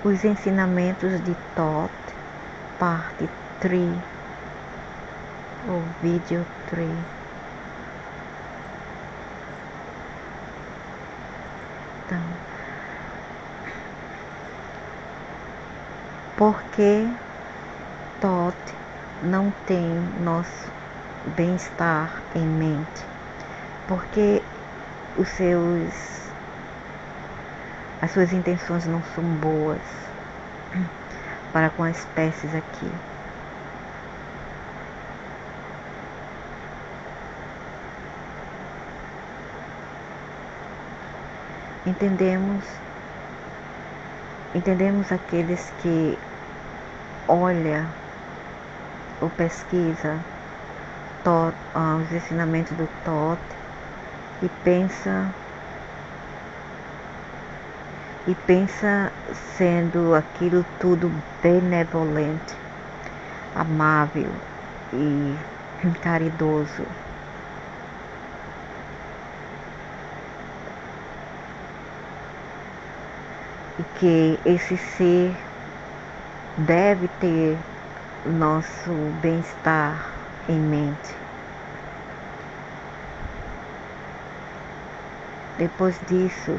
Os ensinamentos de Thoth, parte 3, ou vídeo 3. Então, por que Thoth não tem nosso bem-estar em mente? Porque as suas intenções não são boas para com as espécies aqui. Entendemos aqueles que olha ou pesquisa os ensinamentos do Thoth e pensa sendo aquilo tudo benevolente, amável e caridoso. E que esse ser deve ter nosso bem-estar em mente. Depois disso,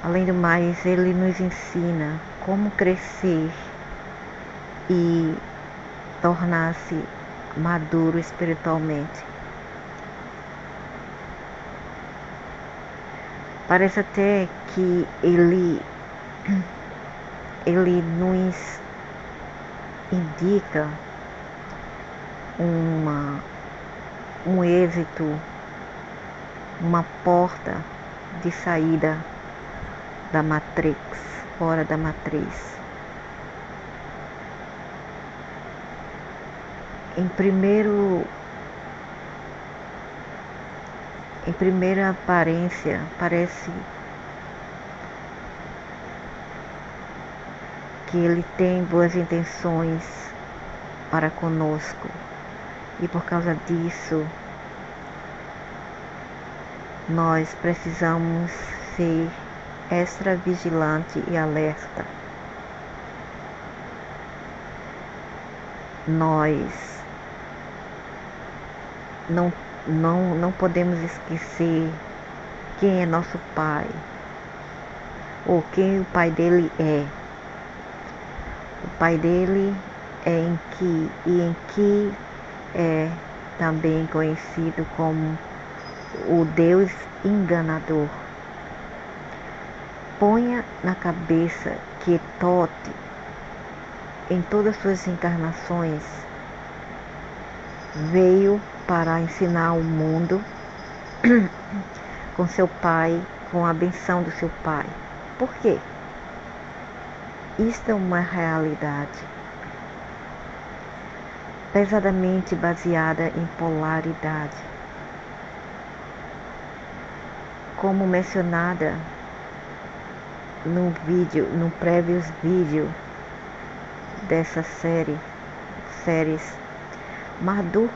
além do mais, ele nos ensina como crescer e tornar-se maduro espiritualmente. Parece até que ele nos indica um êxito, uma porta de saída da Matrix, fora da matriz. Em primeira aparência, parece que ele tem boas intenções para conosco, e por causa disso nós precisamos ser extra vigilante e alerta. Nós não podemos esquecer quem é nosso pai, ou quem o pai dele é. O pai dele em que é também conhecido como o Deus enganador. Ponha na cabeça que Thoth, em todas suas encarnações, veio para ensinar o mundo com seu pai, com a benção do seu pai. Por quê? Isto é uma realidade pesadamente baseada em polaridade. Como mencionada no prévio vídeo dessa séries, Marduk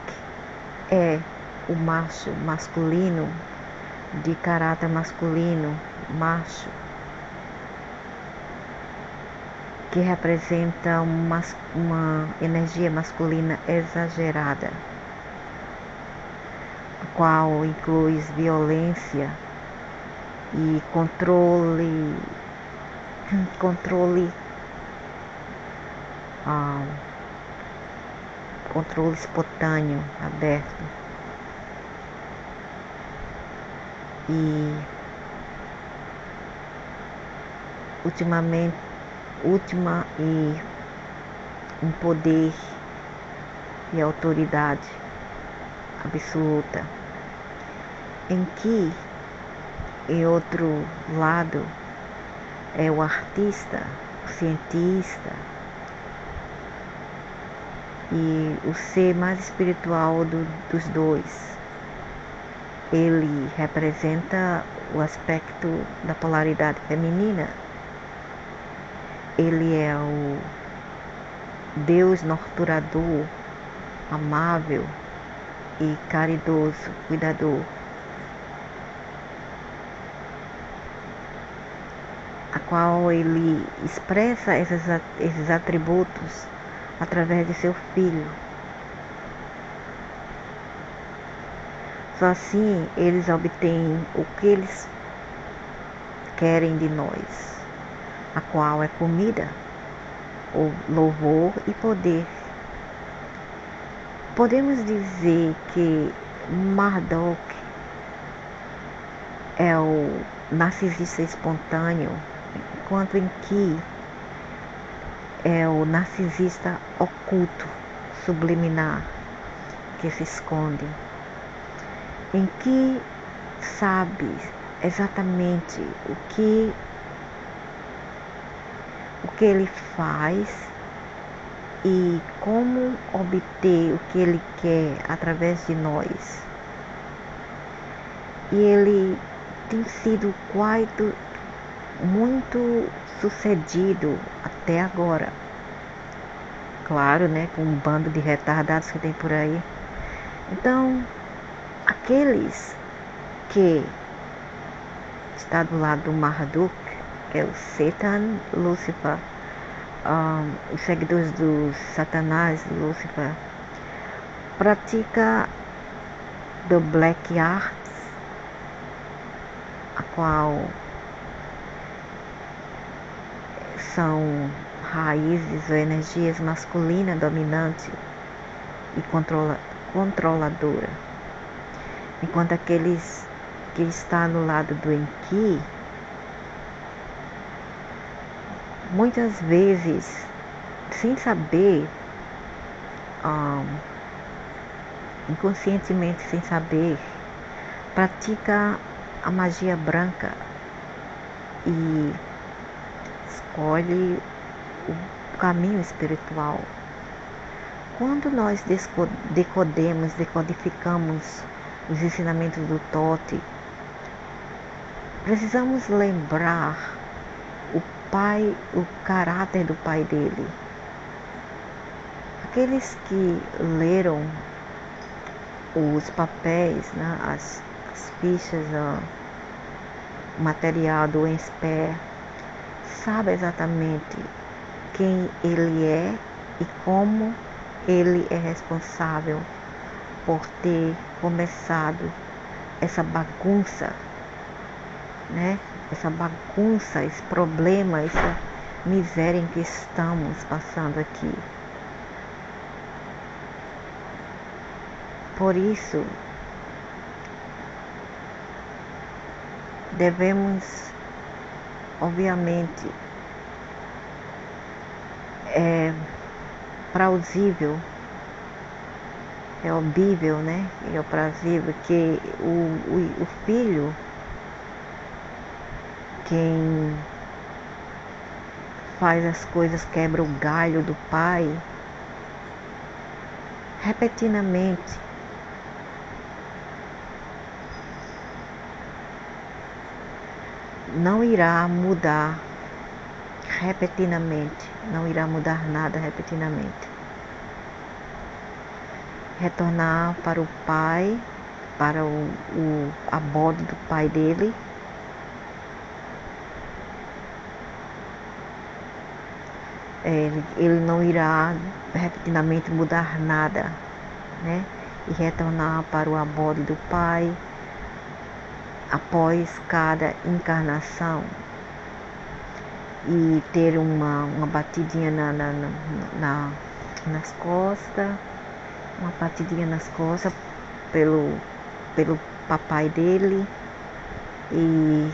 é o macho masculino, de caráter masculino, macho, que representa uma energia masculina exagerada, a qual inclui violência e controle espontâneo, aberto. E um poder e autoridade absoluta, em que, em outro lado, é o artista, o cientista e o ser mais espiritual dos dois. Ele representa o aspecto da polaridade feminina. Ele é o Deus torturador, amável e caridoso, cuidador. qual ele expressa esses atributos através de seu filho. Só assim eles obtêm o que eles querem de nós, a qual é comida, ou louvor e poder. Podemos dizer que Marduk é o narcisista espontâneo, enquanto em que é o narcisista oculto, subliminar, que se esconde, em que sabe exatamente o que ele faz e como obter o que ele quer através de nós. E ele tem sido muito sucedido até agora. Claro, né, com um bando de retardados que tem por aí. Então, aqueles que está do lado do Marduk, que é o Satan, Lúcifer, os seguidores do Satanás, Lúcifer, pratica do Black Arts, a qual são raízes ou energias masculina dominante e controladora, enquanto aqueles que estão no lado do Enki muitas vezes, sem saber, inconscientemente sem saber, pratica a magia branca e escolhe o caminho espiritual. Quando nós decodificamos os ensinamentos do Tote, precisamos lembrar o caráter do pai dele. Aqueles que leram os papéis, né, as fichas, o material do Esper, sabe exatamente quem ele é e como ele é responsável por ter começado essa bagunça, né? Essa bagunça, esse problema, essa miséria em que estamos passando aqui. Por isso, devemos, obviamente, é plausível, é obível, né? É aprazível que o filho, quem faz as coisas, quebra o galho do pai, repetidamente, não irá mudar repetidamente, não irá mudar nada repetidamente. Retornar para o pai, para a bordo do pai dele, ele não irá repetidamente mudar nada, né? E retornar para o abode do pai após cada encarnação e ter uma batidinha nas costas, uma batidinha nas costas pelo papai dele, e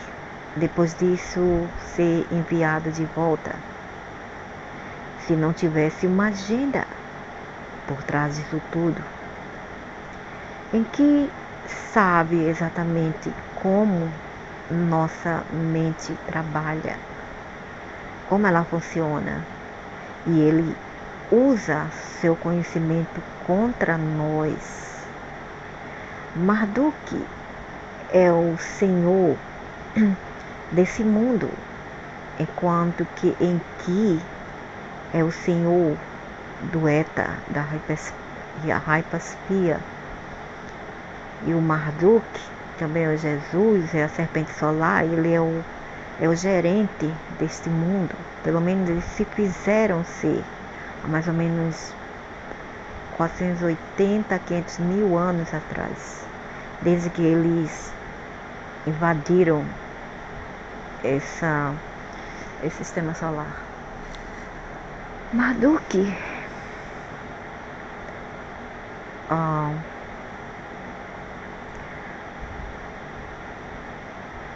depois disso ser enviado de volta. Se não tivesse uma agenda por trás disso tudo, em que sabe exatamente como nossa mente trabalha, como ela funciona, e ele usa seu conhecimento contra nós. Marduk é o senhor desse mundo, enquanto que Enki é o senhor do Eta, da Hypaspia. E o Marduk também é Jesus, é a serpente solar, ele é o é o gerente deste mundo. Pelo menos eles se fizeram ser há mais ou menos 480 a 500 mil anos atrás, desde que eles invadiram esse sistema solar.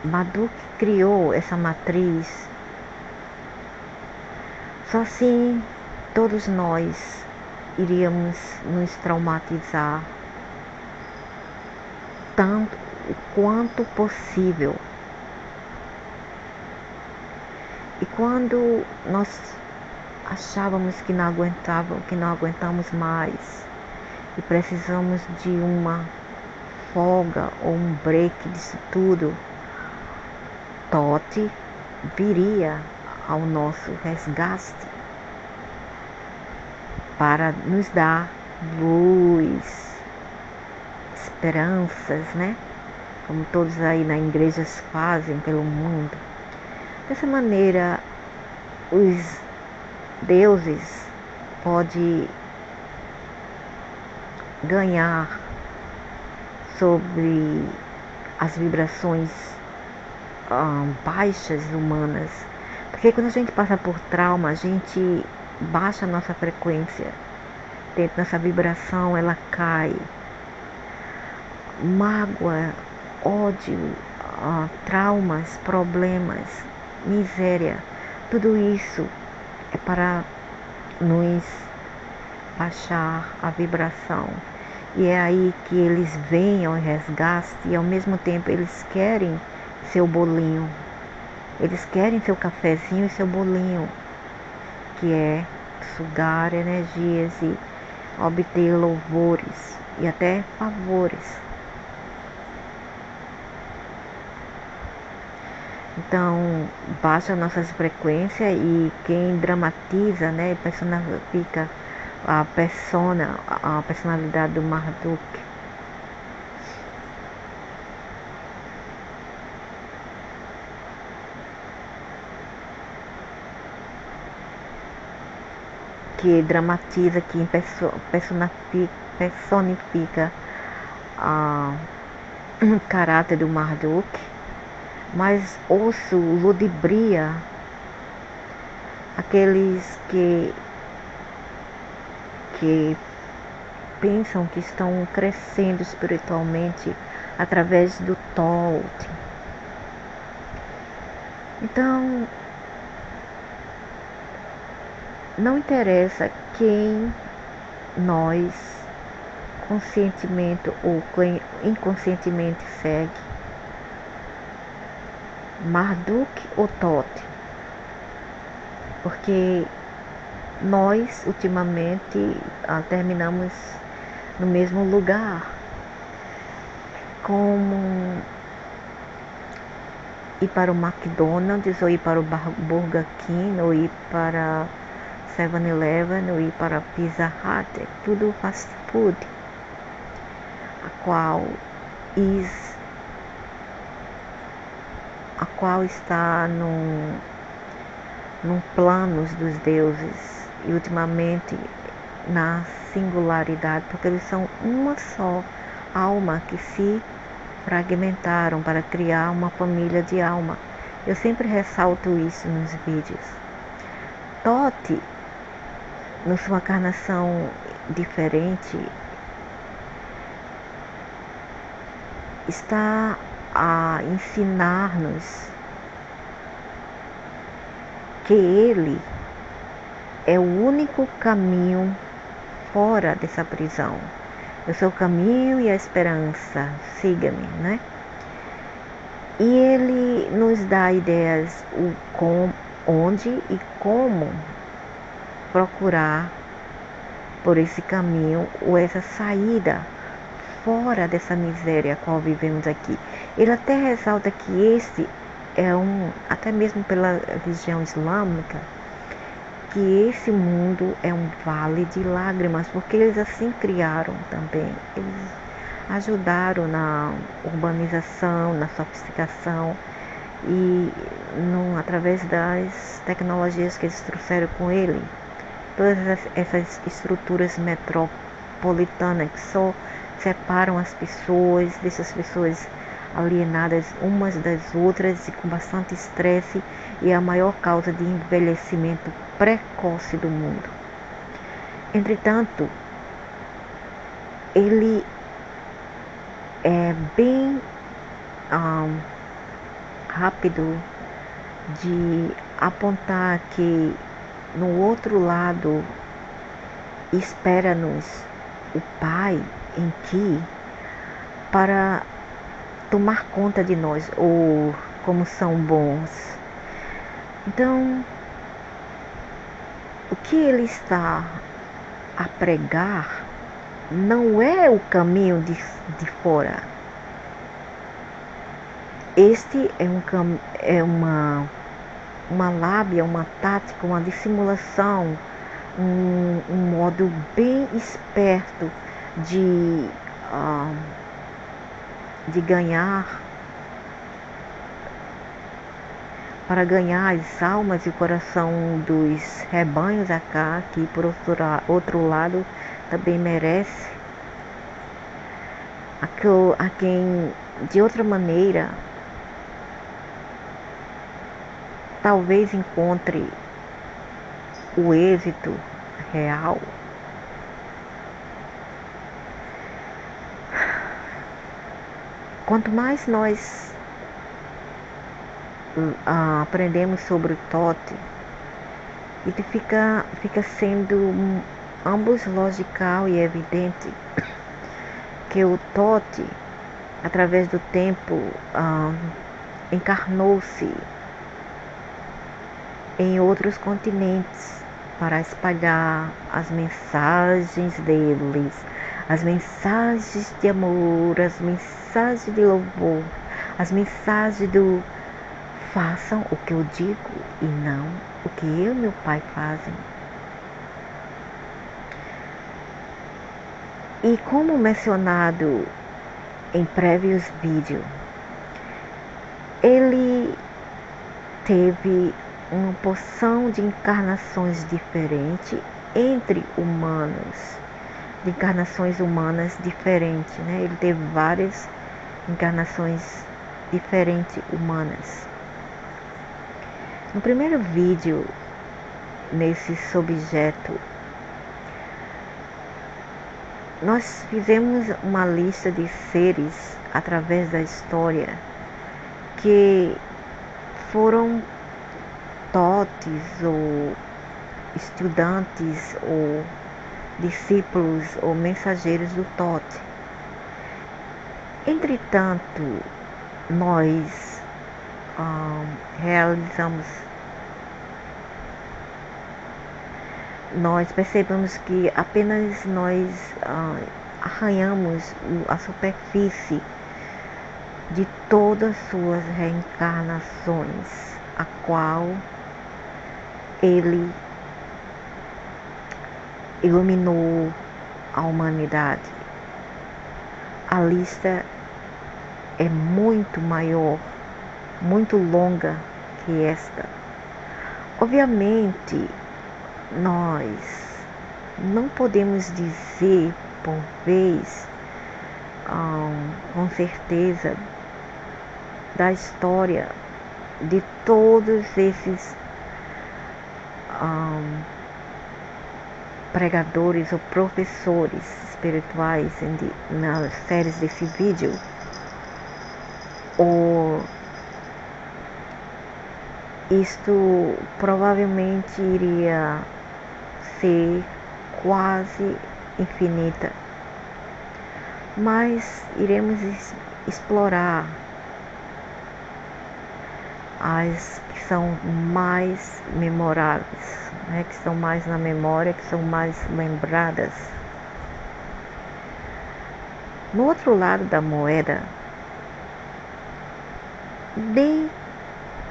Marduk criou essa matriz. Só assim todos nós iríamos nos traumatizar tanto quanto possível. E quando nós achávamos que não aguentamos mais e precisamos de uma folga ou um break disso tudo, Thoth viria ao nosso resgate para nos dar luz, esperanças, né? Como todos aí nas igrejas fazem pelo mundo. Dessa maneira, os deuses podem ganhar sobre as vibrações baixas humanas, porque quando a gente passa por trauma, a gente baixa a nossa frequência, dentro dessa vibração ela cai. Mágoa, ódio, traumas, problemas, miséria, tudo isso é para nos baixar a vibração. E é aí que eles vêm ao resgate e ao mesmo tempo eles querem seu bolinho. Eles querem seu cafezinho e seu bolinho, que é sugar energias e obter louvores e até favores. Então, baixa nossas frequências e quem dramatiza, né, personifica a personalidade do Marduk. Que dramatiza, que personifica o caráter do Marduk, mas osso ludibria aqueles que pensam que estão crescendo espiritualmente através do Thoth. Então, não interessa quem nós conscientemente ou inconscientemente segue, Marduk ou Thoth, porque nós ultimamente terminamos no mesmo lugar, como ir para o McDonald's, ou ir para o Burger King, ou ir para 7-Eleven, ou ir para Pizza Hut, tudo fast food, a qual está num plano dos deuses e ultimamente na singularidade, porque eles são uma só alma que se fragmentaram para criar uma família de alma. Eu sempre ressalto isso nos vídeos. Thoth, na sua encarnação diferente, está a ensinar-nos que ele é o único caminho fora dessa prisão. Eu sou o caminho e a esperança, siga-me, né? E ele nos dá ideias onde e como procurar por esse caminho ou essa saída fora dessa miséria a qual vivemos aqui. Ele até ressalta que esse é até mesmo pela religião islâmica, que esse mundo é um vale de lágrimas, porque eles assim criaram também. Eles ajudaram na urbanização, na sofisticação, e através das tecnologias que eles trouxeram com ele, todas essas estruturas metropolitanas que só separam as pessoas, deixam as pessoas alienadas umas das outras e com bastante estresse, e é a maior causa de envelhecimento precoce do mundo. Entretanto, ele é bem rápido de apontar que no outro lado espera-nos o Pai em Ti para tomar conta de nós, ou como são bons. Então, o que ele está a pregar não é o caminho de fora. Este é uma lábia, uma tática, uma dissimulação, um modo bem esperto de ganhar, para ganhar as almas e o coração dos rebanhos acá, que por outro lado também merece, a quem de outra maneira talvez encontre o êxito real. Quanto mais nós aprendemos sobre o Tote, ele fica sendo ambos logical e evidente que o Tote, através do tempo, encarnou-se em outros continentes para espalhar as mensagens deles, as mensagens de amor, as mensagens de louvor, as mensagens do façam o que eu digo e não o que eu e meu Pai fazem. E como mencionado em prévios vídeos, ele teve uma porção de encarnações diferentes entre humanos, de encarnações humanas diferentes, né? Ele teve várias encarnações diferentes humanas. No primeiro vídeo, nesse subjeto, nós fizemos uma lista de seres através da história que foram totes ou estudantes ou discípulos ou mensageiros do Tote. Entretanto, nós percebemos que apenas nós arranhamos a superfície de todas suas reencarnações, a qual ele iluminou a humanidade. A lista é muito maior, muito longa que esta. Obviamente, nós não podemos dizer por vez, com certeza, da história de todos esses pregadores ou professores espirituais nas séries desse vídeo, ou isto provavelmente iria ser quase infinita, mas iremos explorar as que são mais memoráveis, né, que estão mais na memória, que são mais lembradas. No outro lado da moeda,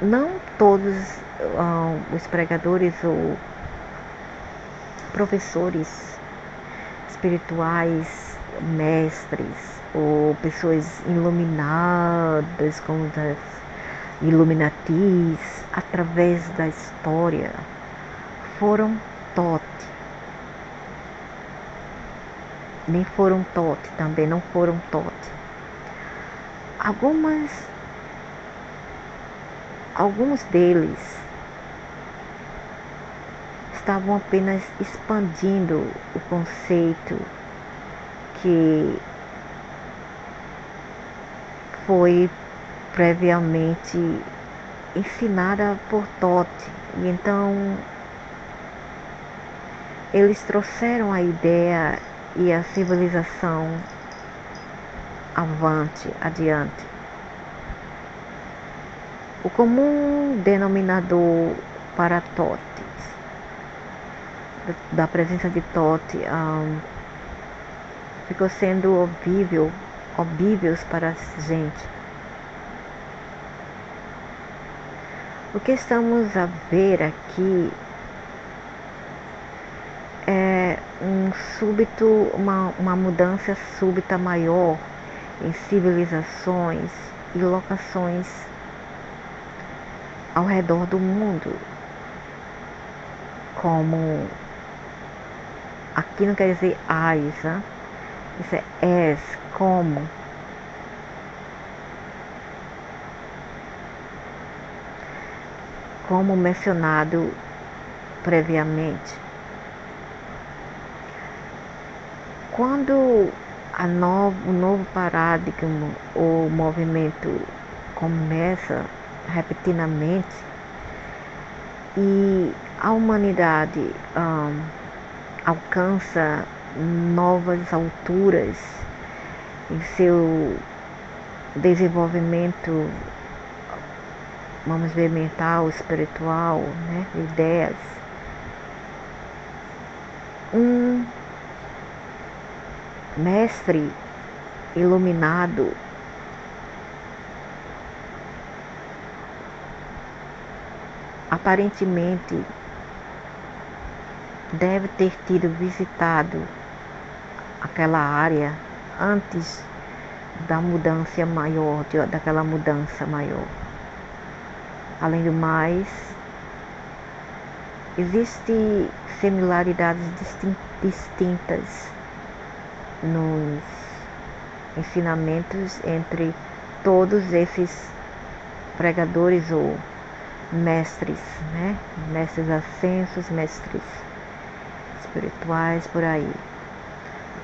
não todos os pregadores ou professores espirituais, mestres ou pessoas iluminadas como Illuminatis, através da história, foram Thoth. Nem foram Thoth, também não foram Thoth. Alguns deles estavam apenas expandindo o conceito que foi previamente ensinada por Thoth. E então eles trouxeram a ideia e a civilização adiante. O comum denominador para Thoth, da presença de Thoth, ficou sendo óbvios para a gente. O que estamos a ver aqui é uma mudança súbita maior em civilizações e locações ao redor do mundo. Como aqui não quer dizer as, né? Isso é as, como mencionado previamente. Quando o novo paradigma ou movimento começa repentinamente e a humanidade alcança novas alturas em seu desenvolvimento, vamos ver, mental, espiritual, né, ideias. Um mestre iluminado aparentemente deve ter tido visitado aquela área antes da mudança maior, daquela mudança maior. Além do mais, existem similaridades distintas nos ensinamentos entre todos esses pregadores ou mestres, né? Mestres ascensos, mestres espirituais, por aí.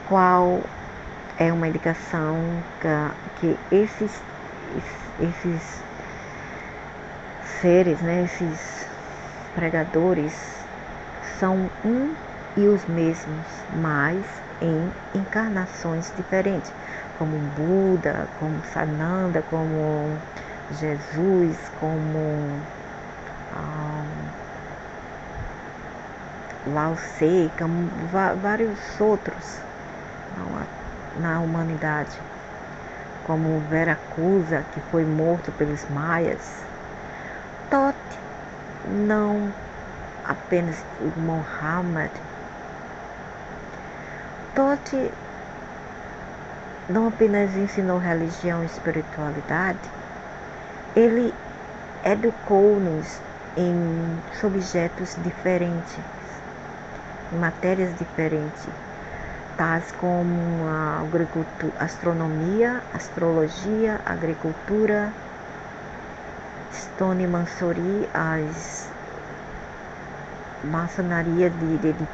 Qual é uma indicação que esses seres, né? Esses pregadores são e os mesmos, mas em encarnações diferentes, como Buda, como Sananda, como Jesus, como Lao Tse, como vários outros na humanidade, como Viracocha, que foi morto pelos maias. Thoth, não apenas o Muhammad. Thoth não apenas ensinou religião e espiritualidade, ele educou-nos em objetos diferentes, em matérias diferentes, tais como a astronomia, astrologia, agricultura, Stone Mansori, as maçonaria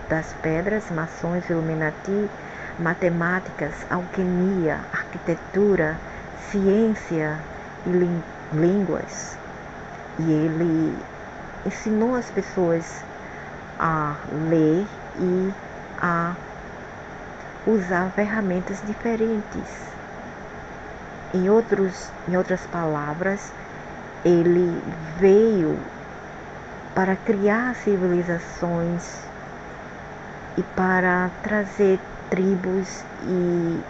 das pedras, maçons, Illuminati, matemáticas, alquimia, arquitetura, ciência e línguas. E ele ensinou as pessoas a ler e a usar ferramentas diferentes. Em outras palavras, ele veio para criar civilizações e para trazer tribos e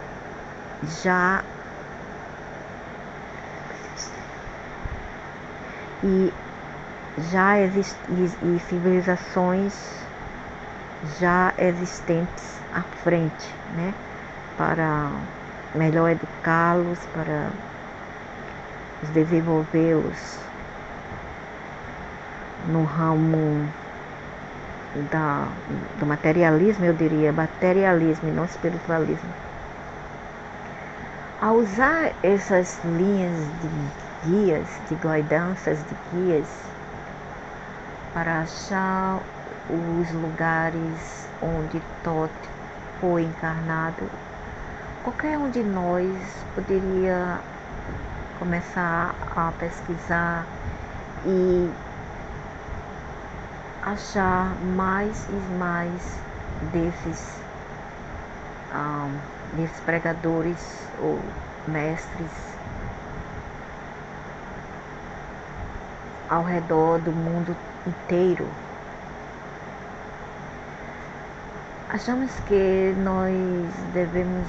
civilizações já existentes à frente, né? Para melhor educá-los, para desenvolvê-los no ramo do materialismo, eu diria materialismo e não espiritualismo. Ao usar essas linhas de guias, de guidanças de guias, para achar os lugares onde Thoth foi encarnado, qualquer um de nós poderia começar a pesquisar e achar mais e mais desses pregadores ou mestres ao redor do mundo inteiro. Achamos que nós devemos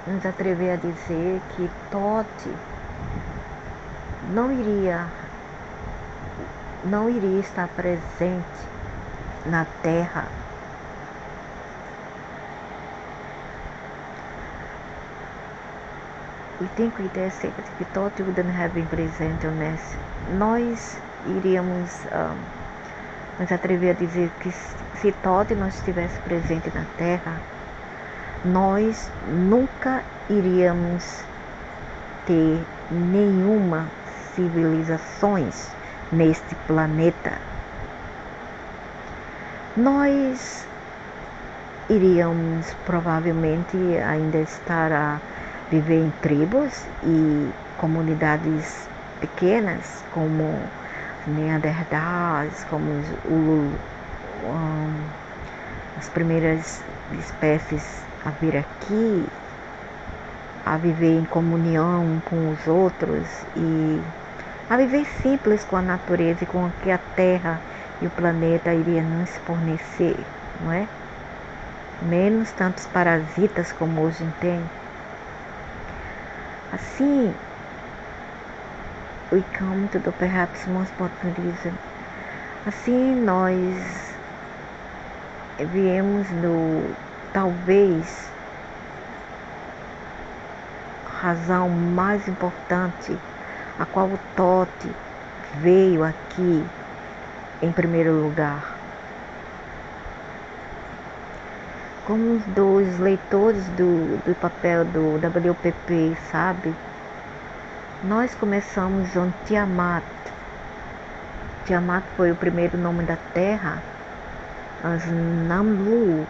nos atrever a dizer que Thoth não iria estar presente na Terra we think with the secret que Thoth wouldn't have been present on us. Nós iríamos nos atrever a dizer que se Thoth não estivesse presente na Terra, nós nunca iríamos ter nenhuma civilizações neste planeta. Nós iríamos provavelmente ainda estar a viver em tribos e comunidades pequenas, como Neandertais, como as primeiras espécies a vir aqui, a viver em comunhão com os outros e a viver simples com a natureza e com o que a Terra e o planeta iria nos fornecer, não é? Menos tantos parasitas como hoje tem. Assim, we come to the perhaps most important reason. Assim nós viemos no talvez razão mais importante a qual o Thoth veio aqui em primeiro lugar. Como os leitores do papel do WPP sabe, nós começamos com Tiamat. Tiamat foi o primeiro nome da Terra. As Namlu,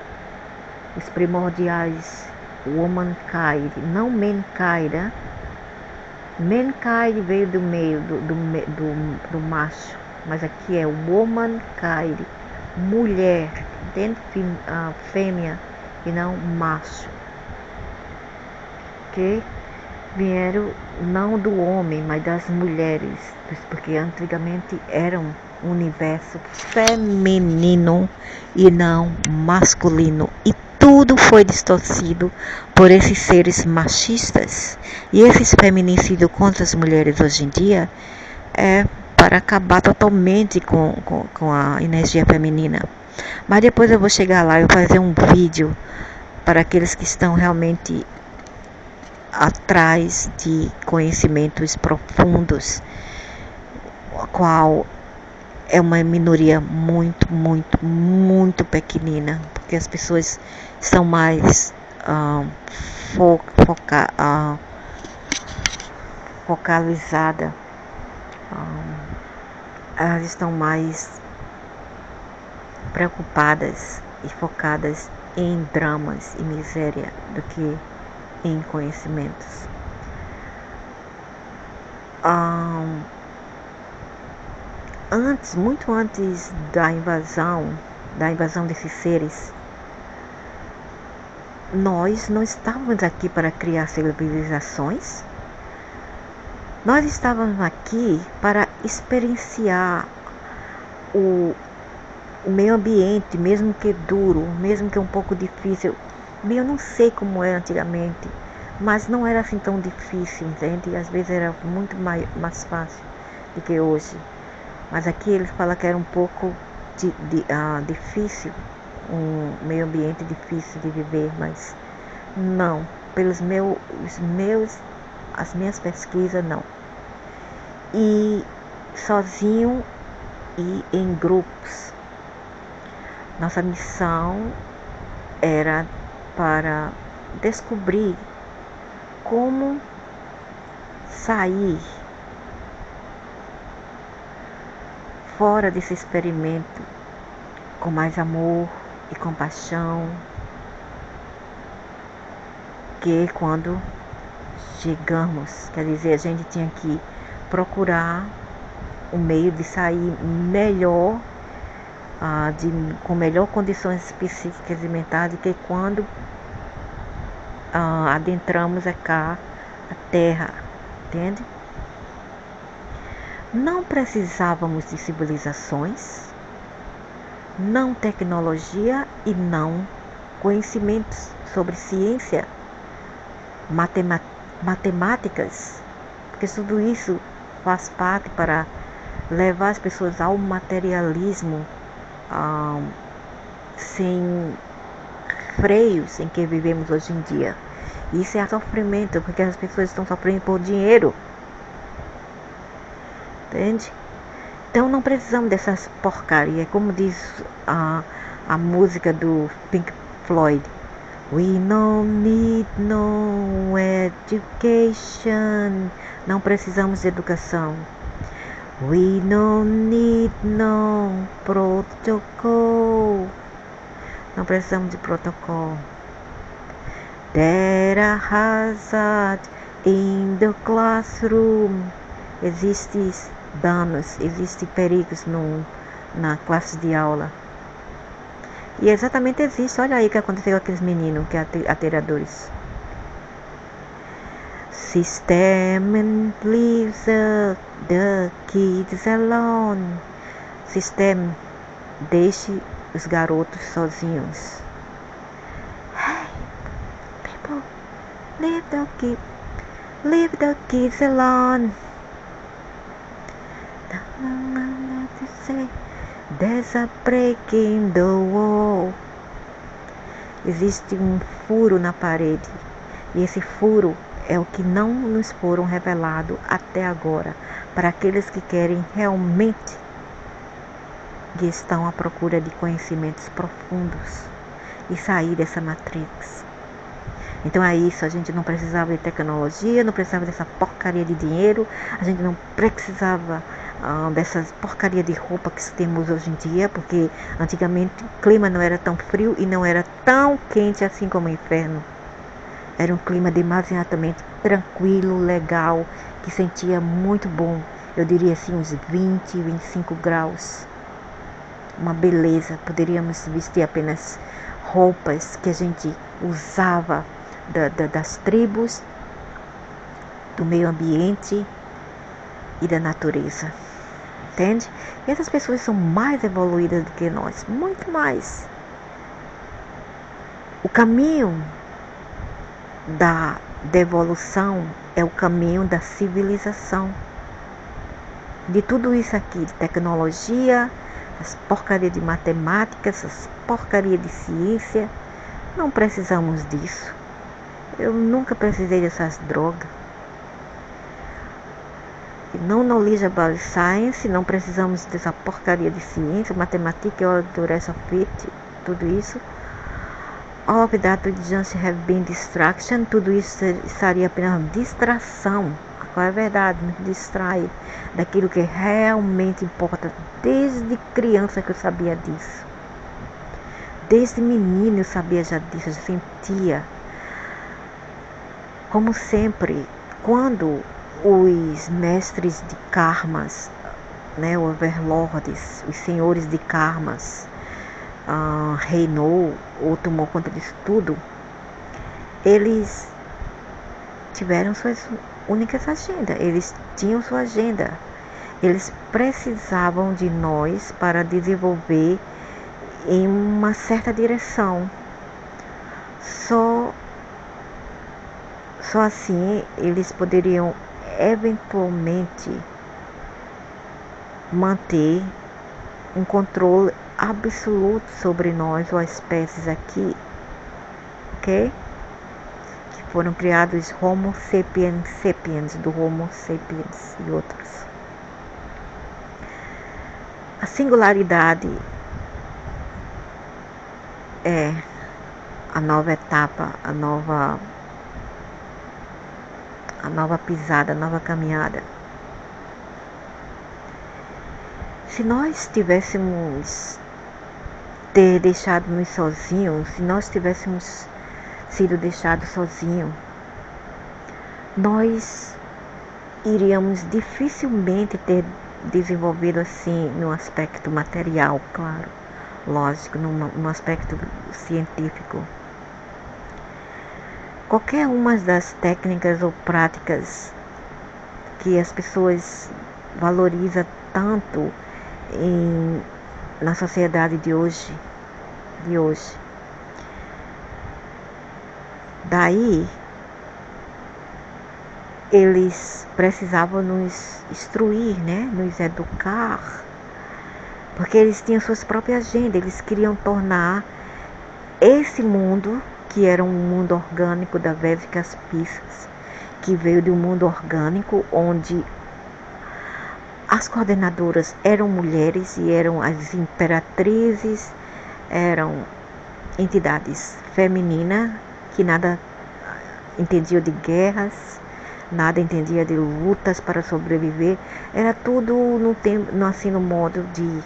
os primordiais Womankind, não Mankind. Mankind veio do meio do macho, mas aqui é Womankind, mulher, dentro fêmea e não macho, que vieram não do homem, mas das mulheres, porque antigamente era um universo feminino e não masculino, e tudo foi distorcido por esses seres machistas e esses feminicídios contra as mulheres hoje em dia é para acabar totalmente com a energia feminina. Mas depois eu vou chegar lá e fazer um vídeo para aqueles que estão realmente atrás de conhecimentos profundos, qual é uma minoria muito, muito, muito pequenina, porque as pessoas são mais focalizadas, elas estão mais preocupadas e focadas em dramas e miséria do que em conhecimentos. Muito antes da invasão desses seres, nós não estávamos aqui para criar civilizações. Nós estávamos aqui para experienciar o meio ambiente, mesmo que duro, mesmo que um pouco difícil. Eu não sei como era antigamente, mas não era assim tão difícil, entende? Às vezes era muito mais fácil do que hoje. Mas aqui eles falam que era um pouco difícil, um meio ambiente difícil de viver, mas não, as minhas pesquisas não. E sozinho e em grupos. Nossa missão era para descobrir como sair fora desse experimento com mais amor e compaixão, que quando chegamos, quer dizer, a gente tinha que procurar um meio de sair melhor, com melhor condições psíquicas e mentais do que quando adentramos cá a Terra, entende? Não precisávamos de civilizações, não tecnologia e não conhecimentos sobre ciência, matemáticas, porque tudo isso faz parte para levar as pessoas ao materialismo sem freios em que vivemos hoje em dia. Isso é sofrimento, porque as pessoas estão sofrendo por dinheiro, entende? Então não precisamos dessas porcarias, como diz a música do Pink Floyd. We don't need no education. Não precisamos de educação. We don't need no protocol. Não precisamos de protocolo. There are hazards in the classroom. Existem danos, existem perigos na classe de aula. E exatamente existe. Olha aí o que aconteceu com aqueles meninos que atiradores. System leaves the kids alone. System deixe os garotos sozinhos. Hey, people, leave the kids alone. There's a break in the wall. Existe um furo na parede. E esse furo é o que não nos foram revelado até agora. Para aqueles que querem realmente, que estão à procura de conhecimentos profundos e sair dessa matrix. Então é isso, a gente não precisava de tecnologia, não precisava dessa porcaria de dinheiro, a gente não precisava dessas porcaria de roupa que temos hoje em dia, porque antigamente o clima não era tão frio e não era tão quente assim como o inferno. Era um clima demasiadamente tranquilo, legal, que sentia muito bom. Eu diria assim uns 20, 25 graus. Uma beleza. Poderíamos vestir apenas roupas que a gente usava das tribos, do meio ambiente e da natureza. Entende? E essas pessoas são mais evoluídas do que nós. Muito mais. O caminho da evolução é o caminho da civilização. De tudo isso aqui, de tecnologia, as porcarias de matemática, essas porcarias de ciência, não precisamos disso. Eu nunca precisei dessas drogas. Não knowledge about science, não precisamos dessa porcaria de ciência, matemática, the rest of it, tudo isso. All of that would just have been distraction. Tudo isso estaria apenas uma distração. Qual é a verdade? Nos distrai daquilo que realmente importa. Desde criança que eu sabia disso. Desde menino eu sabia já disso, eu sentia. Como sempre, quando os mestres de karmas, né, os overlords, os senhores de karmas, reinou ou tomou conta disso tudo, eles tiveram suas únicas agendas, eles tinham sua agenda, eles precisavam de nós para desenvolver em uma certa direção. Só assim eles poderiam eventualmente manter um controle absoluto sobre nós, ou as espécies aqui, ok? Que foram criados Homo sapiens, do Homo sapiens e outros. A singularidade é a nova etapa, a nova pisada, a nova caminhada. Se nós tivéssemos ter deixado-nos sozinhos, se nós tivéssemos sido deixados sozinhos, nós iríamos dificilmente ter desenvolvido assim no aspecto material, claro, lógico, no aspecto científico. Qualquer uma das técnicas ou práticas que as pessoas valorizam tanto na sociedade de hoje. Daí, eles precisavam nos instruir, né? Nos educar, porque eles tinham suas próprias agendas, eles queriam tornar esse mundo, que era um mundo orgânico da Vésicas Pisces, que veio de um mundo orgânico onde as coordenadoras eram mulheres e eram as imperatrizes, eram entidades femininas que nada entendiam de guerras, nada entendia de lutas para sobreviver. Era tudo no modo de,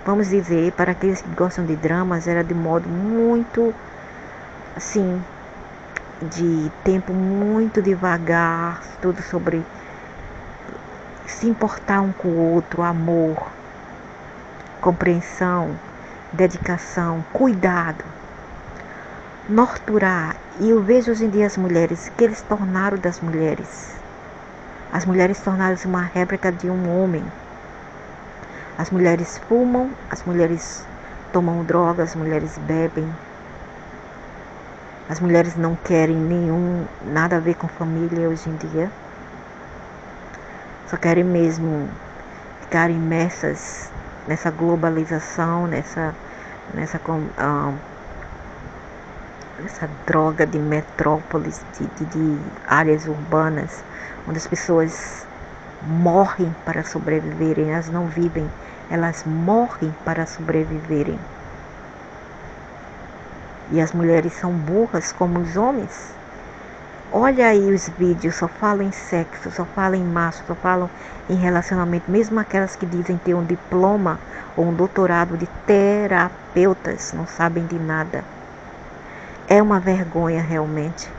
vamos dizer, para aqueles que gostam de dramas, era de modo muito, assim, de tempo muito devagar, tudo sobre se importar um com o outro, amor, compreensão, dedicação, cuidado, nurturar. E eu vejo hoje em dia as mulheres, que eles tornaram das mulheres. As mulheres tornaram-se uma réplica de um homem. As mulheres fumam, as mulheres tomam drogas, as mulheres bebem. As mulheres não querem nada a ver com família hoje em dia. Só querem mesmo ficar imersas nessa globalização, nessa droga de metrópoles, de áreas urbanas, onde as pessoas morrem para sobreviverem, elas não vivem, elas morrem para sobreviverem. E as mulheres são burras como os homens. Olha aí os vídeos, só falam em sexo, só falam em macho, só falam em relacionamento. Mesmo aquelas que dizem ter um diploma ou um doutorado de terapeutas, não sabem de nada. É uma vergonha realmente.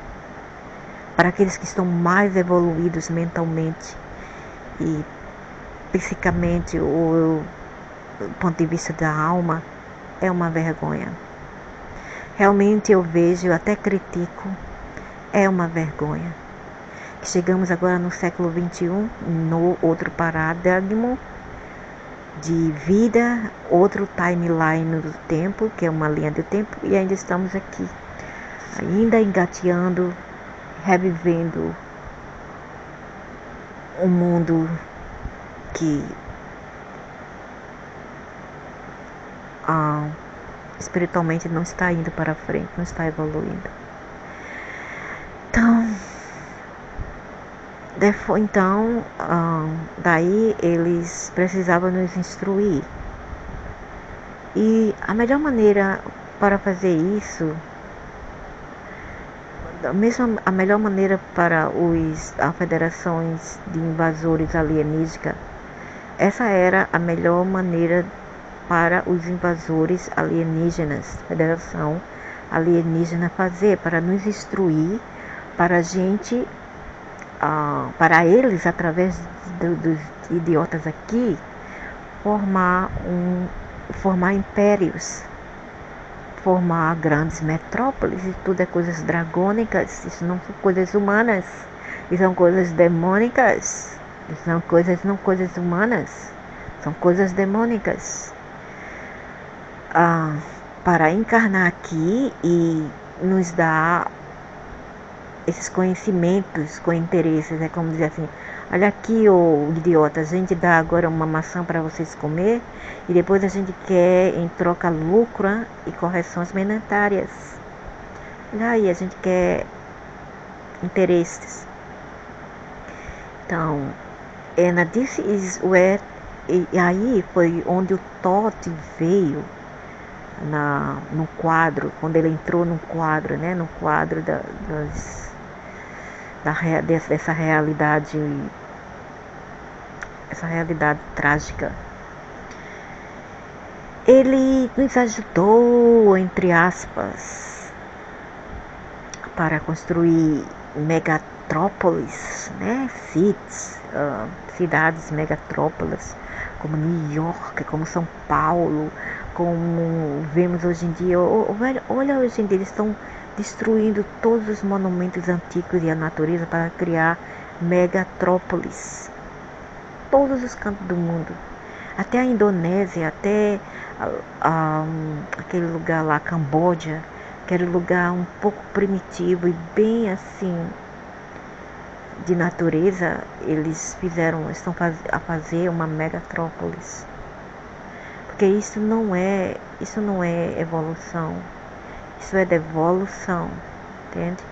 Para aqueles que estão mais evoluídos mentalmente e psicamente, ou do ponto de vista da alma, é uma vergonha. Realmente eu vejo, eu até critico, é uma vergonha. Chegamos agora no século XXI, no outro paradigma de vida, outro timeline do tempo, que é uma linha do tempo, e ainda estamos aqui, ainda engateando, revivendo um mundo que espiritualmente não está indo para frente, não está evoluindo. Então, daí eles precisavam nos instruir. E a melhor maneira para fazer isso, a melhor maneira para as federações de invasores alienígenas, essa era a melhor maneira para os invasores alienígenas, Federação Alienígena, fazer, para nos instruir, para a gente, para eles, através dos idiotas aqui, formar impérios, formar grandes metrópoles, e tudo é coisas dragônicas, isso não são coisas humanas, isso são coisas demônicas, isso são coisas não coisas humanas, são coisas demônicas. Para encarnar aqui e nos dar esses conhecimentos com interesses, é como dizer assim, olha aqui, ô idiota, a gente dá agora uma maçã para vocês comer e depois a gente quer em troca lucro e correções monetárias. Olha aí, a gente quer interesses. Então, and this is where E aí foi onde o Totti veio no quadro, quando ele entrou no quadro, né? No quadro dessa realidade, essa realidade trágica. Ele nos ajudou, entre aspas, para construir megatrópoles, né? Cidades megatrópoles, como New York, como São Paulo, como vemos hoje em dia. Olha, hoje em dia eles estão destruindo todos os monumentos antigos e a natureza para criar megatrópoles. Todos os cantos do mundo. Até a Indonésia, até aquele lugar lá, Camboja, aquele lugar um pouco primitivo e bem assim de natureza, eles estão a fazer uma megatrópolis. Porque isso não é evolução, isso é devolução, entende?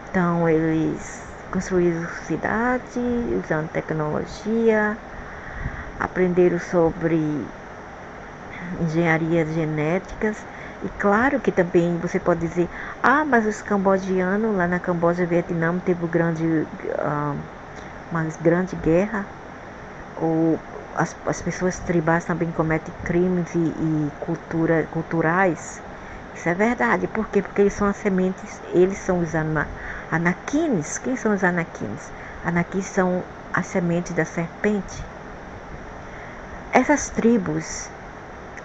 Então eles construíram cidade usando tecnologia, aprenderam sobre engenharias genéticas. E claro que também você pode dizer, mas os cambodianos lá na Camboja, Vietnã, teve uma grande guerra, ou as pessoas tribais também cometem crimes e culturais. Isso é verdade. Por quê? Porque eles são as sementes, eles são os anaquins. Quem são os anaquins? Anaquins são as sementes da serpente. Essas tribos,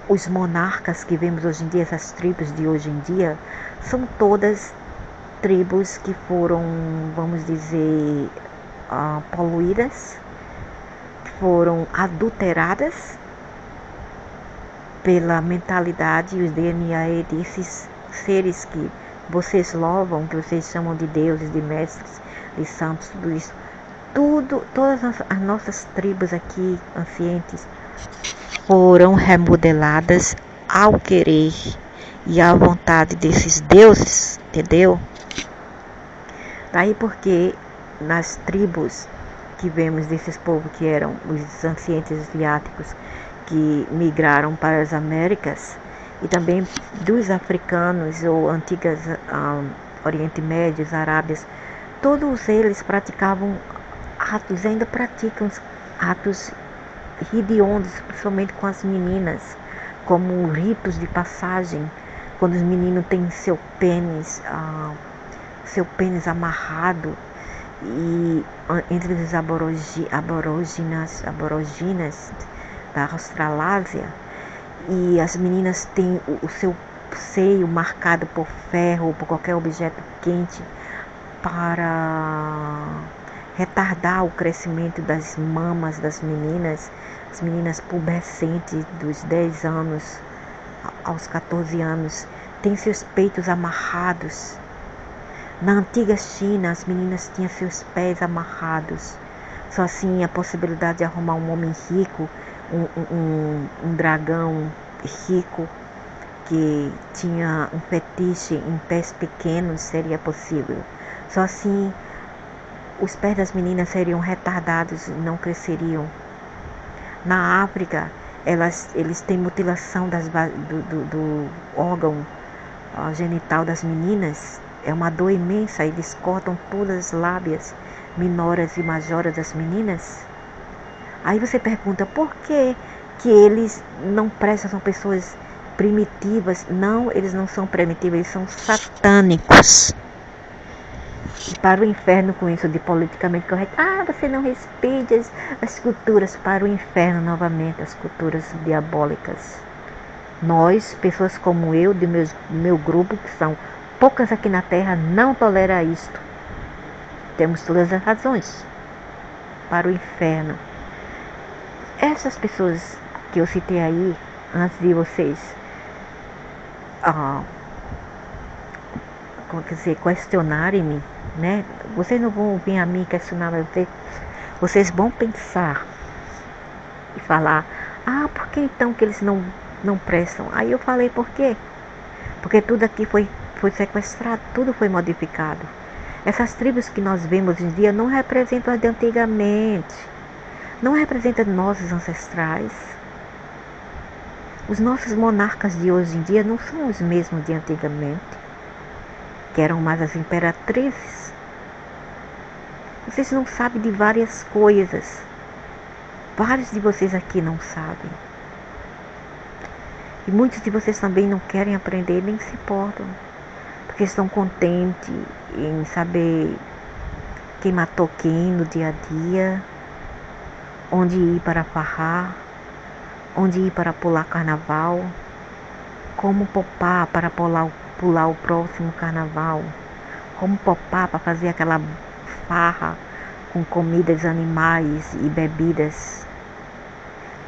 os monarcas que vemos hoje em dia, essas tribos de hoje em dia, são todas tribos que foram, vamos dizer, poluídas, foram adulteradas pela mentalidade e o DNA desses seres que vocês louvam, que vocês chamam de deuses, de mestres, de santos, tudo isso. Todas as nossas tribos aqui, ancientes, foram remodeladas ao querer e à vontade desses deuses, entendeu? Daí porque nas tribos que vemos desses povos que eram os ancientes asiáticos que migraram para as Américas, e também dos africanos ou antigas Oriente Médio, Arábias, todos eles praticavam atos, ainda praticam atos hediondos, principalmente com as meninas, como ritos de passagem, quando os meninos têm seu pênis amarrado, e entre os aborígenes da Australásia, e as meninas têm o seu seio marcado por ferro ou por qualquer objeto quente para retardar o crescimento das mamas das meninas, as meninas pubescentes dos 10 anos aos 14 anos, têm seus peitos amarrados. Na antiga China, as meninas tinham seus pés amarrados. Só assim a possibilidade de arrumar um homem rico, um dragão rico, que tinha um fetiche em pés pequenos, seria possível. Só assim os pés das meninas seriam retardados e não cresceriam. Na África, eles têm mutilação do órgão genital das meninas. É uma dor imensa, eles cortam todas as lábias minoras e majoras das meninas. Aí você pergunta, por que eles não prestam, são pessoas primitivas? Não, eles não são primitivos, eles são satânicos. E para o inferno com isso de politicamente correto. Você não respeita as culturas, para o inferno novamente, as culturas diabólicas. Nós, pessoas como eu, do meu grupo, que são poucas aqui na Terra, não tolera isto. Temos todas as razões para o inferno. Essas pessoas que eu citei aí, antes de vocês questionarem-me, né? Vocês não vão vir a mim questionar, vocês vão pensar e falar, por que então que eles não prestam? Aí eu falei, por quê? Porque tudo aqui foi sequestrado, tudo foi modificado. Essas tribos que nós vemos hoje em dia não representam as de antigamente. não representa nossos ancestrais. Os nossos monarcas de hoje em dia não são os mesmos de antigamente, que eram mais as imperatrizes. Vocês não sabem de várias coisas. Vários de vocês aqui não sabem. E muitos de vocês também não querem aprender nem se importam, porque estão contentes em saber quem matou quem no dia a dia, onde ir para farrar, onde ir para pular carnaval, como poupar para pular o próximo carnaval, como poupar para fazer aquela farra com comidas animais e bebidas,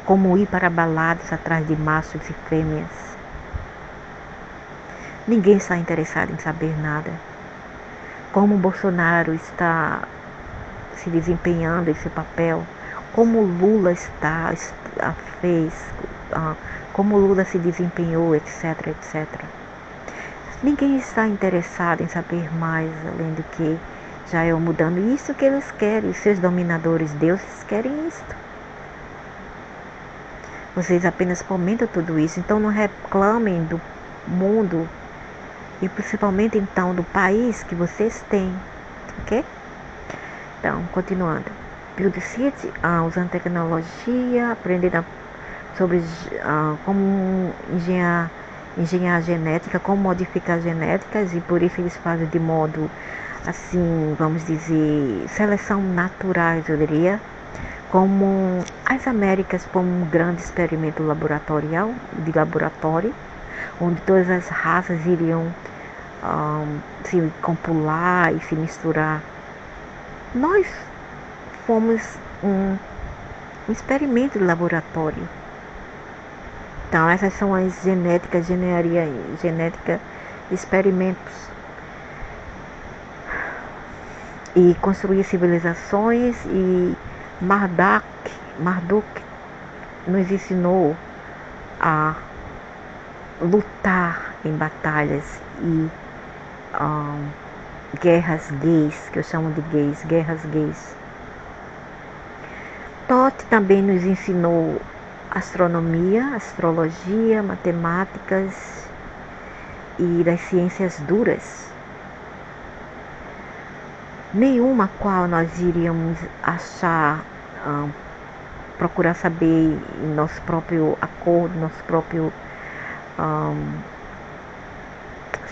como ir para baladas atrás de machos e fêmeas. Ninguém está interessado em saber nada. Como Bolsonaro está se desempenhando esse papel, como Lula fez, como Lula se desempenhou, etc, etc. Ninguém está interessado em saber mais, além do que já é mudando. Isso que eles querem, os seus dominadores deuses querem isto. Vocês apenas fomentam tudo isso, então não reclamem do mundo e principalmente então do país que vocês têm, ok? Então, continuando. Build City, usando tecnologia, aprendendo sobre como engenhar genética, como modificar genéticas, e por isso eles fazem de modo, assim, vamos dizer, seleção natural, eu diria, como as Américas, como um grande experimento laboratorial, onde todas as raças iriam se compular e se misturar. Nós fomos um experimento de laboratório. Então essas são as engenharia genética, experimentos. E construir civilizações, e Marduk nos ensinou a lutar em batalhas e guerras gays, que eu chamo de gays, guerras gays. Thoth também nos ensinou astronomia, astrologia, matemáticas e das ciências duras. Nenhuma qual nós iríamos achar, procurar saber em nosso próprio acordo, nosso próprio,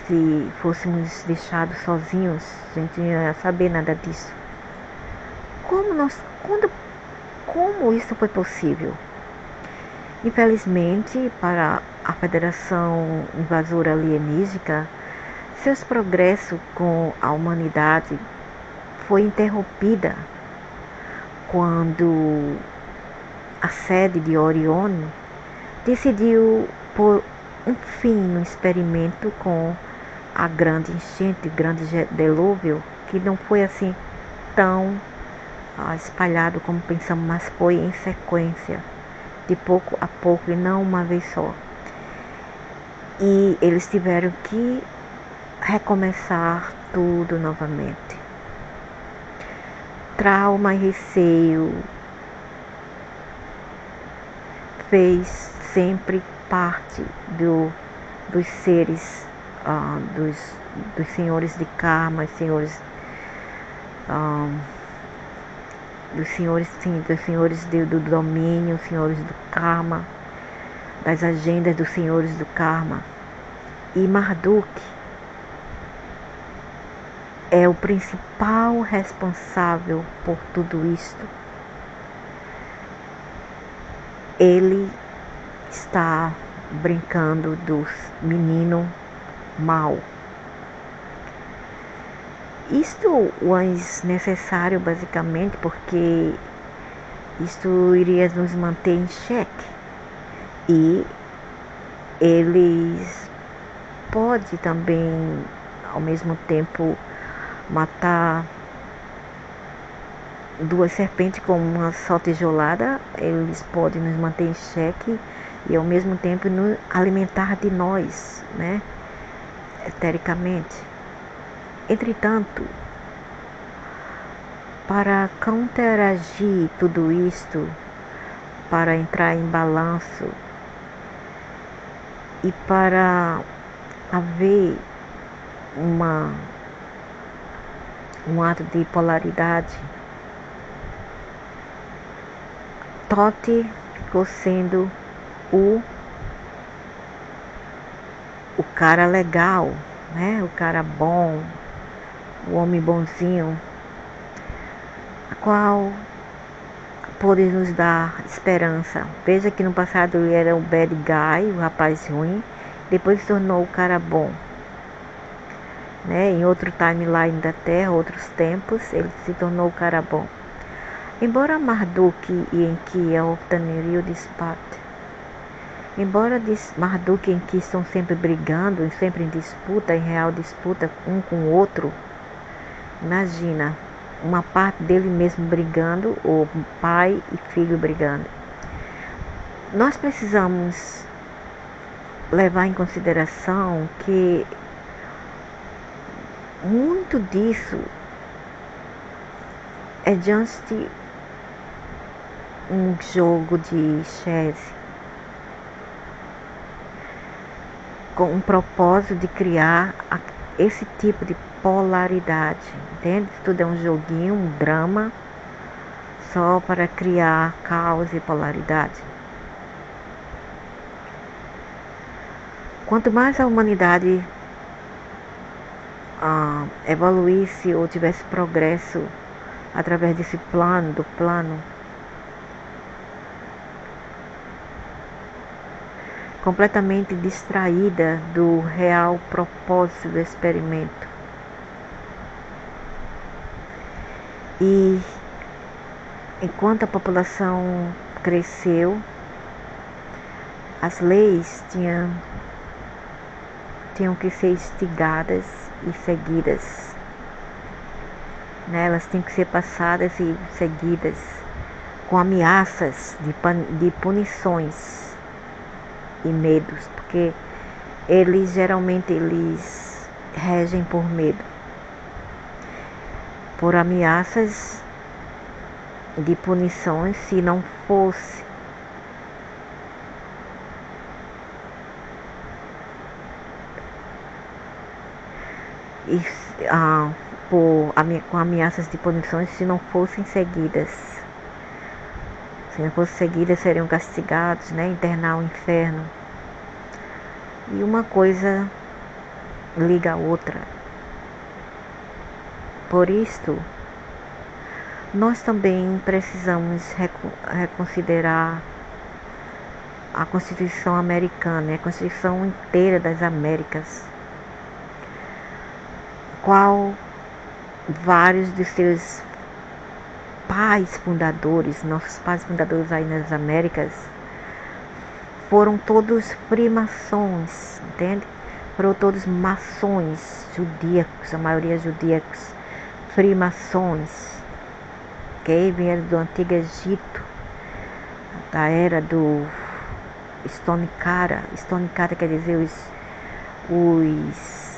se fôssemos deixados sozinhos, a gente não ia saber nada disso. Como isso foi possível? Infelizmente, para a Federação Invasora Alienígena, seus progressos com a humanidade foi interrompida quando a sede de Orion decidiu pôr um fim no experimento com a grande enchente, grande dilúvio, que não foi assim tão espalhado como pensamos, mas foi em sequência, de pouco a pouco e não uma vez só. E eles tiveram que recomeçar tudo novamente. Trauma e receio fez sempre parte dos seres, dos senhores de karma, dos senhores do domínio, senhores do karma, das agendas dos senhores do karma. E Marduk é o principal responsável por tudo isto. Ele está brincando dos meninos mal. Isto é necessário basicamente porque isto iria nos manter em xeque, e eles podem também ao mesmo tempo matar duas serpentes com uma só tijolada. Eles podem nos manter em xeque e ao mesmo tempo nos alimentar de nós, né, etericamente. Entretanto, para counteragir tudo isto, para entrar em balanço e para haver um ato de polaridade, Totti ficou sendo o cara legal, né? O cara bom, o homem bonzinho, a qual pode nos dar esperança. Veja que no passado ele era o bad guy, o rapaz ruim, depois se tornou o cara bom, né? Em outro timeline da Terra, outros tempos, ele se tornou o cara bom. Embora Marduk e Enki obtenham o dispate, embora Marduk e Enki estão sempre brigando, sempre em disputa, em real disputa um com o outro, imagina, uma parte dele mesmo brigando, ou pai e filho brigando. Nós precisamos levar em consideração que muito disso é diante um jogo de chess com um propósito de criar esse tipo de polaridade, entende? Tudo é um joguinho, um drama, só para criar caos e polaridade. Quanto mais a humanidade evoluísse ou tivesse progresso através desse plano, completamente distraída do real propósito do experimento. E enquanto a população cresceu, as leis tinham que ser instigadas e seguidas, né? Elas tinham que ser passadas e seguidas com ameaças de punições e medos, porque eles geralmente regem por medo, por ameaças de punições se não fosse com ameaças de punições se não fossem seguidas. Se não fossem seguidas, seriam castigados, né? Internar ao inferno. E uma coisa liga a outra. Por isto, nós também precisamos reconsiderar a Constituição americana, a Constituição inteira das Américas, qual vários de seus pais fundadores, nossos pais fundadores aí nas Américas, foram todos freemaçons, entende? Foram todos maçons, judíacos, a maioria judíacos, freemaçons, que vieram do Antigo Egito, da era do Stone Cara. Stone Cara quer dizer os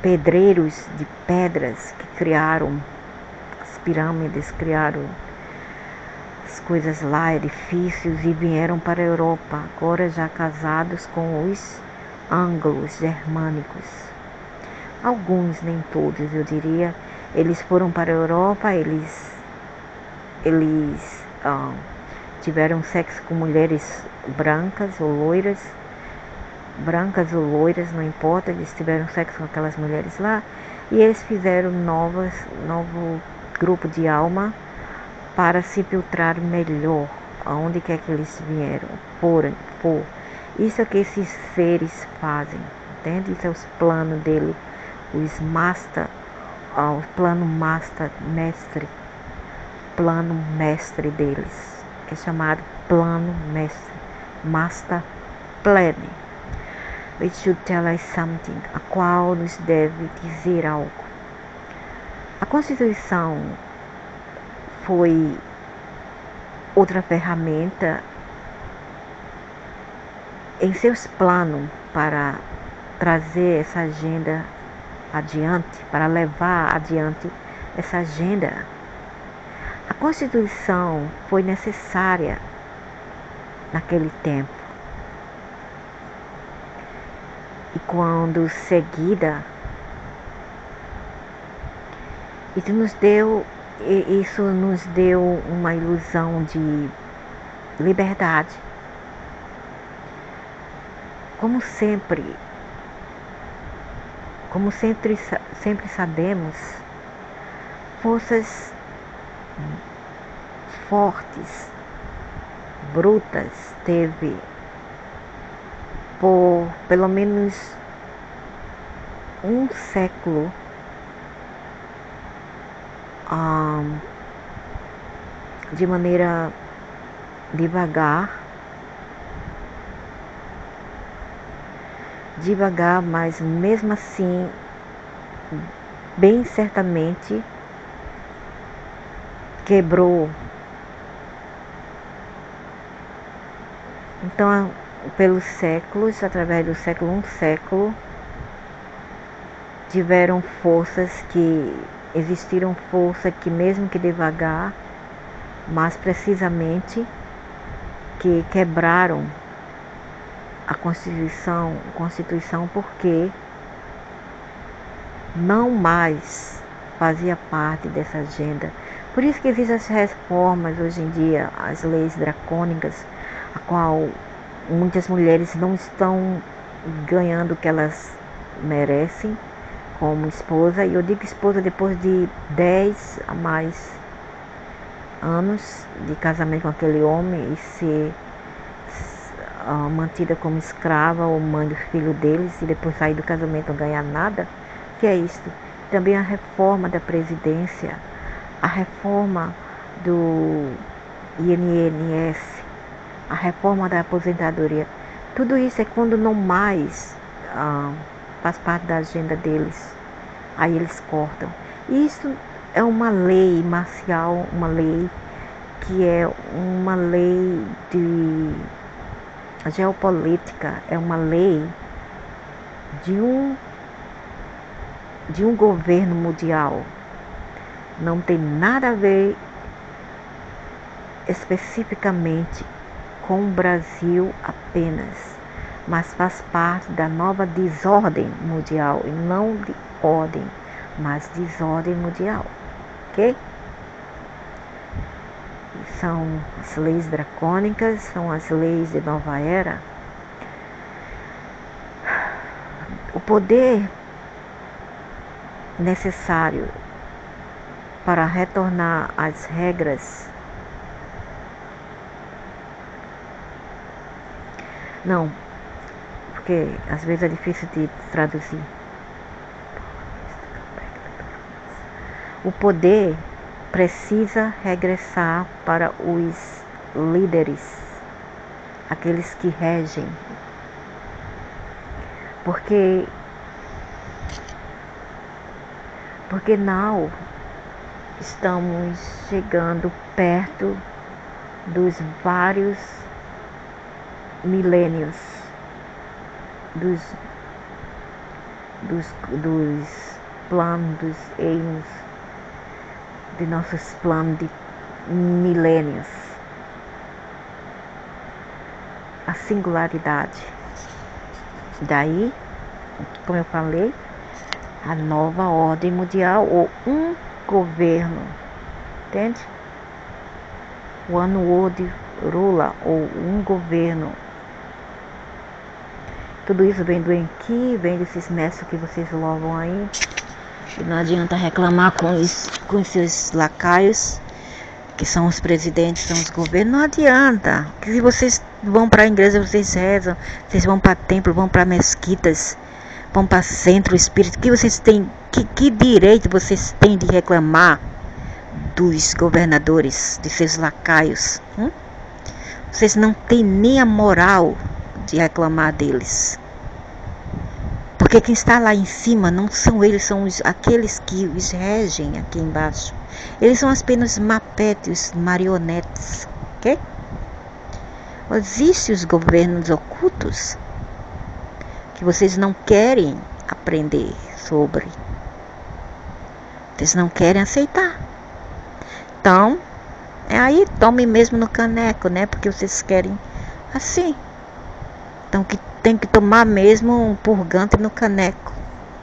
pedreiros de pedras que criaram as pirâmides, criaram as coisas lá, edifícios, e vieram para a Europa, agora já casados com os anglos germânicos. Alguns, nem todos, eu diria, eles foram para a Europa, eles tiveram sexo com mulheres brancas ou loiras, não importa, eles tiveram sexo com aquelas mulheres lá, e eles fizeram novo grupo de alma para se filtrar melhor aonde quer que eles vieram, por. Isso é que esses seres fazem, entende? Isso é os planos dele, os master, o plano mestre deles, é chamado plano mestre, master plan, which should tell us something, a qual nos deve dizer algo. A Constituição foi outra ferramenta em seus planos para trazer essa agenda adiante, para levar adiante essa agenda. Constituição foi necessária naquele tempo. E quando seguida, isso nos deu uma ilusão de liberdade. Como sempre sabemos, forças fortes, brutas, teve por pelo menos um século de maneira devagar, mas mesmo assim, bem certamente, quebrou. Então, pelos séculos, através do século, um século, existiram forças que mesmo que devagar, mas precisamente, que quebraram a Constituição porque não mais fazia parte dessa agenda. Por isso que existem as reformas hoje em dia, as leis dracônicas, a qual muitas mulheres não estão ganhando o que elas merecem como esposa. E eu digo esposa depois de 10 a mais anos de casamento com aquele homem e ser mantida como escrava ou mãe do filho deles e depois sair do casamento não ganhar nada. Que é isso? Também a reforma da Previdência, a reforma do INSS, a reforma da aposentadoria. Tudo isso é quando não mais faz parte da agenda deles. Aí eles cortam. Isso é uma lei marcial, uma lei que é uma lei de geopolítica, é uma lei de um governo mundial. Não tem nada a ver especificamente com o Brasil apenas, mas faz parte da nova desordem mundial, e não de ordem, mas desordem mundial, ok? São as leis dracônicas, são as leis de nova era. O poder necessário para retornar às regras. Não, porque às vezes é difícil de traduzir. O poder precisa regressar para os líderes, aqueles que regem, porque não estamos chegando perto dos vários milênios, dos planos, dos aimos, de nossos planos de milênios. A singularidade. Daí, como eu falei, a nova ordem mundial, ou um governo, entende? One world ruler, ou um governo. Tudo isso vem do Enki, vem desses mestres que vocês louvam aí. E não adianta reclamar com os seus lacaios, que são os presidentes, são os governos. Não adianta. Que se vocês vão para a igreja, vocês rezam, vocês vão para templo, vão para mesquitas, vão para centro espírita. Que vocês têm, que direito vocês têm de reclamar dos governadores, de seus lacaios? Vocês não têm nem a moral de reclamar deles. Porque quem está lá em cima não são eles, são aqueles que os regem aqui embaixo. Eles são apenas mapetes, marionetes, ok? Existem os governos ocultos que vocês não querem aprender sobre. Vocês não querem aceitar. Então, Aí tome mesmo no caneco, né? Porque vocês querem assim. Então que tem que tomar mesmo um purgante no caneco,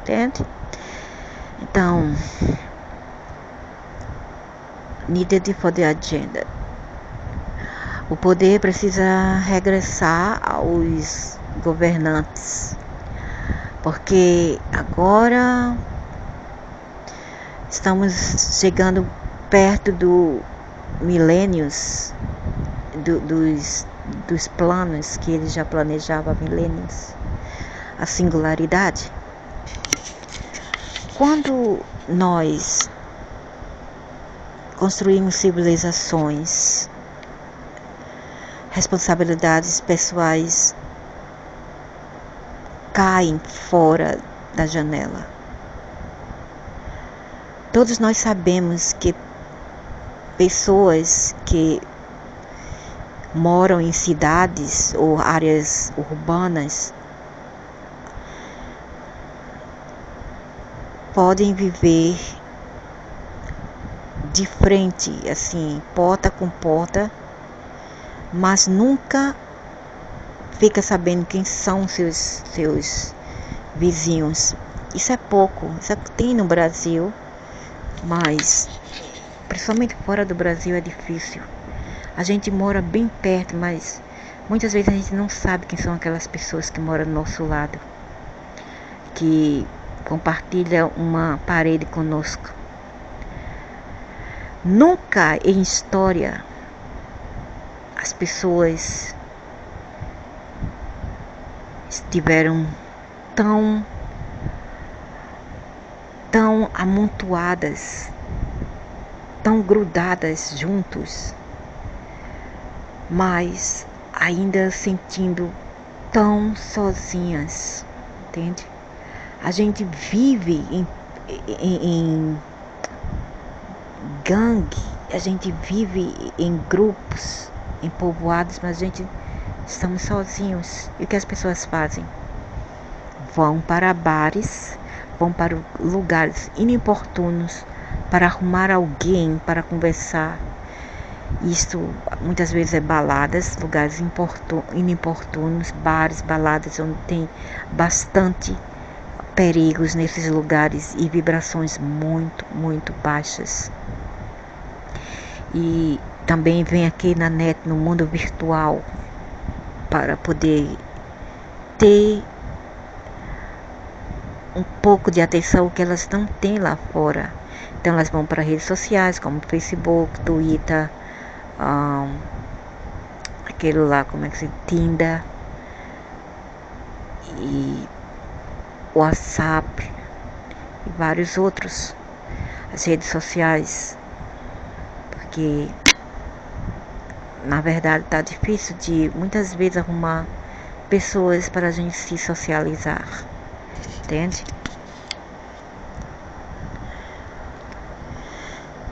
entende? Então, needed for the agenda. O poder precisa regressar aos governantes, porque agora estamos chegando perto do milênios, dos planos que ele já planejava há milênios, a singularidade. Quando nós construímos civilizações, responsabilidades pessoais caem fora da janela. Todos nós sabemos que pessoas que moram em cidades ou áreas urbanas podem viver de frente, assim, porta com porta, mas nunca fica sabendo quem são seus vizinhos. Isso é pouco, isso tem no Brasil, mas principalmente fora do Brasil é difícil. A gente mora bem perto, mas muitas vezes a gente não sabe quem são aquelas pessoas que moram do nosso lado, que compartilham uma parede conosco. Nunca em história as pessoas estiveram tão amontoadas, tão grudadas juntos, mas ainda sentindo tão sozinhas, entende? A gente vive em gangue, a gente vive em grupos, em povoados, mas a gente estamos sozinhos. E o que as pessoas fazem? Vão para bares, vão para lugares inoportunos para arrumar alguém para conversar. Isto muitas vezes é baladas, lugares inoportunos, bares, baladas onde tem bastante perigos nesses lugares e vibrações muito, muito baixas. E também vem aqui na net, no mundo virtual, para poder ter um pouco de atenção que elas não têm lá fora. Então elas vão para redes sociais como Facebook, Twitter, aquele lá, como é que se Tinder e WhatsApp e vários outros, as redes sociais, porque na verdade tá difícil de muitas vezes arrumar pessoas para a gente se socializar, entende?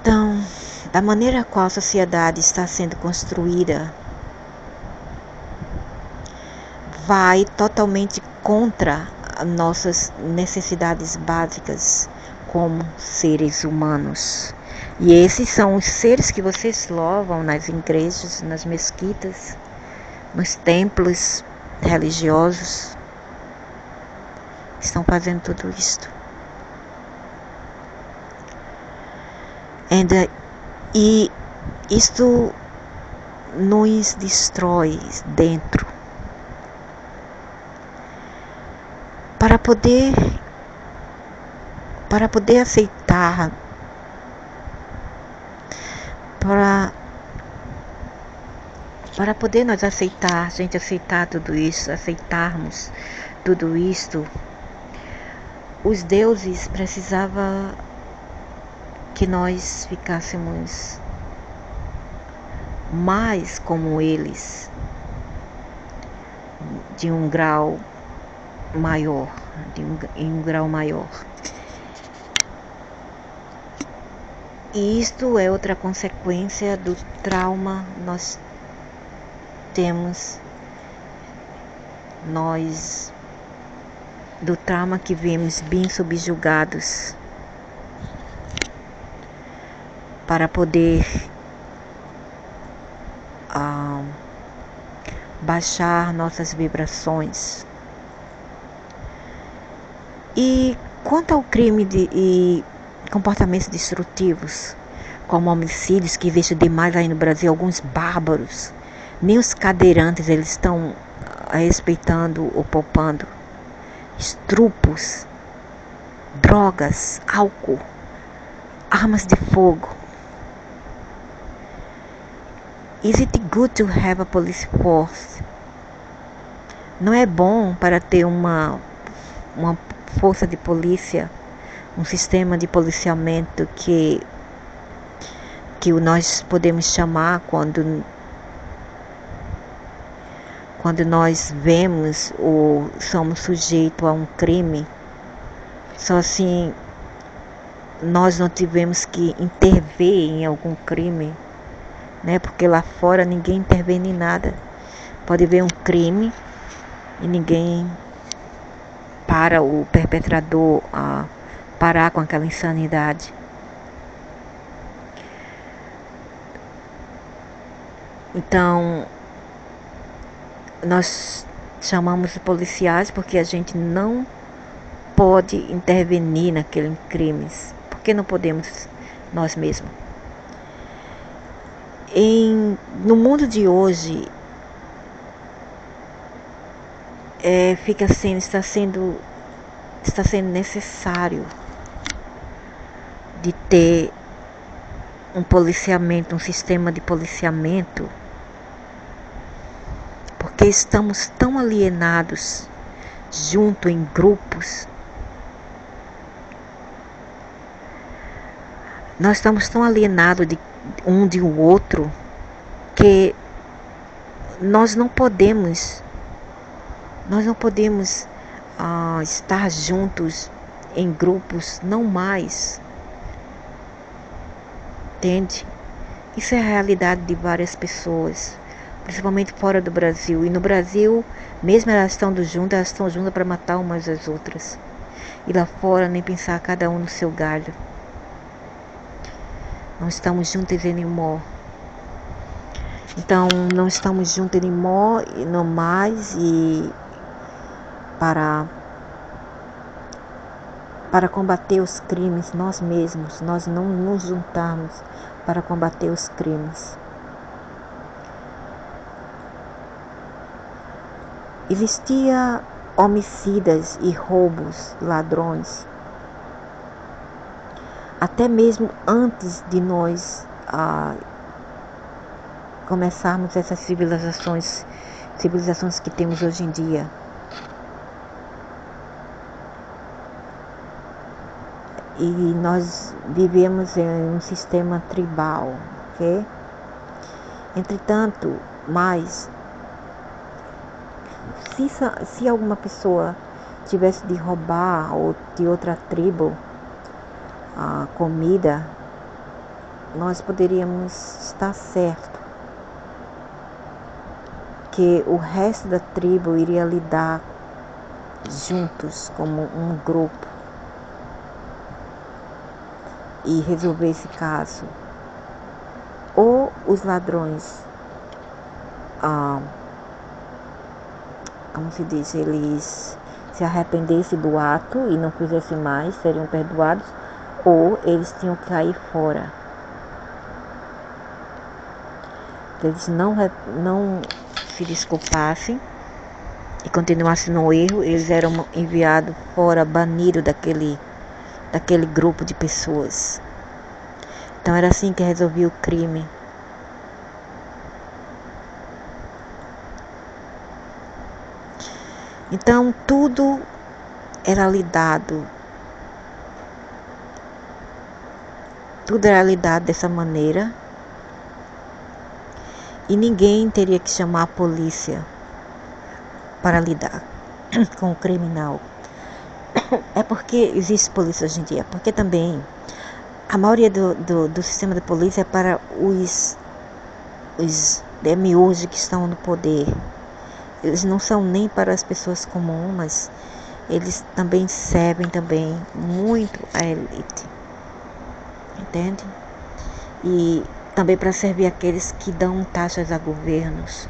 Então, da maneira qual a sociedade está sendo construída, vai totalmente contra as nossas necessidades básicas como seres humanos. E esses são os seres que vocês louvam nas igrejas, nas mesquitas, nos templos religiosos. Estão fazendo tudo isto. E isto nos destrói dentro. Para poder aceitar, para poder nós aceitar, a gente aceitar tudo isso, aceitarmos tudo isto, os deuses precisavam que nós ficássemos mais como eles, de um grau maior, em um grau maior. E isto é outra consequência do trauma nós temos, do trauma que vemos bem subjugados para poder baixar nossas vibrações. E quanto ao crime e comportamentos destrutivos, como homicídios que vejo demais aí no Brasil, alguns bárbaros, nem os cadeirantes eles estão respeitando ou poupando. Estrupos, drogas, álcool, armas de fogo. Is it good to have a police force? Não é bom para ter uma força de polícia, um sistema de policiamento que nós podemos chamar quando nós vemos ou somos sujeitos a um crime. Só assim nós não tivemos que intervir em algum crime, né? Porque lá fora ninguém intervém em nada. Pode haver um crime e ninguém para o perpetrador a parar com aquela insanidade. Então, nós chamamos de policiais porque a gente não pode intervenir naqueles crimes. Por que não podemos nós mesmos? No mundo de hoje, está sendo necessário de ter um policiamento, um sistema de policiamento, porque estamos tão alienados, junto em grupos. Nós estamos tão alienados de um de o outro que nós não podemos estar juntos em grupos, não mais. Entende? Isso é a realidade de várias pessoas, principalmente fora do Brasil. E no Brasil, mesmo elas estão juntas para matar umas às outras. E lá fora, nem pensar, cada um no seu galho. Não estamos juntos anymore. Então, não estamos juntos anymore e não mais. E para combater os crimes, nós mesmos, nós não nos juntamos para combater os crimes. Existia homicidas e roubos, ladrões, até mesmo antes de nós começarmos essas civilizações que temos hoje em dia. E nós vivemos em um sistema tribal, ok? Entretanto, se alguma pessoa tivesse de roubar ou de outra tribo a comida, nós poderíamos estar certo que o resto da tribo iria lidar juntos como um grupo e resolver esse caso. Ou os ladrões, como se diz, eles se arrependessem do ato e não fizessem mais, seriam perdoados, ou eles tinham que cair fora. Eles não se desculpassem e continuassem no erro, eles eram enviados fora, banidos daquele grupo de pessoas. Então era assim que resolvia o crime. Então tudo era lidado dessa maneira e ninguém teria que chamar a polícia para lidar com o criminal. É porque existe polícia hoje em dia, porque também a maioria do sistema de polícia é para os demiurgos que estão no poder. Eles não são nem para as pessoas comuns, mas eles também servem muito a elite. Entende? E também para servir aqueles que dão taxas a governos.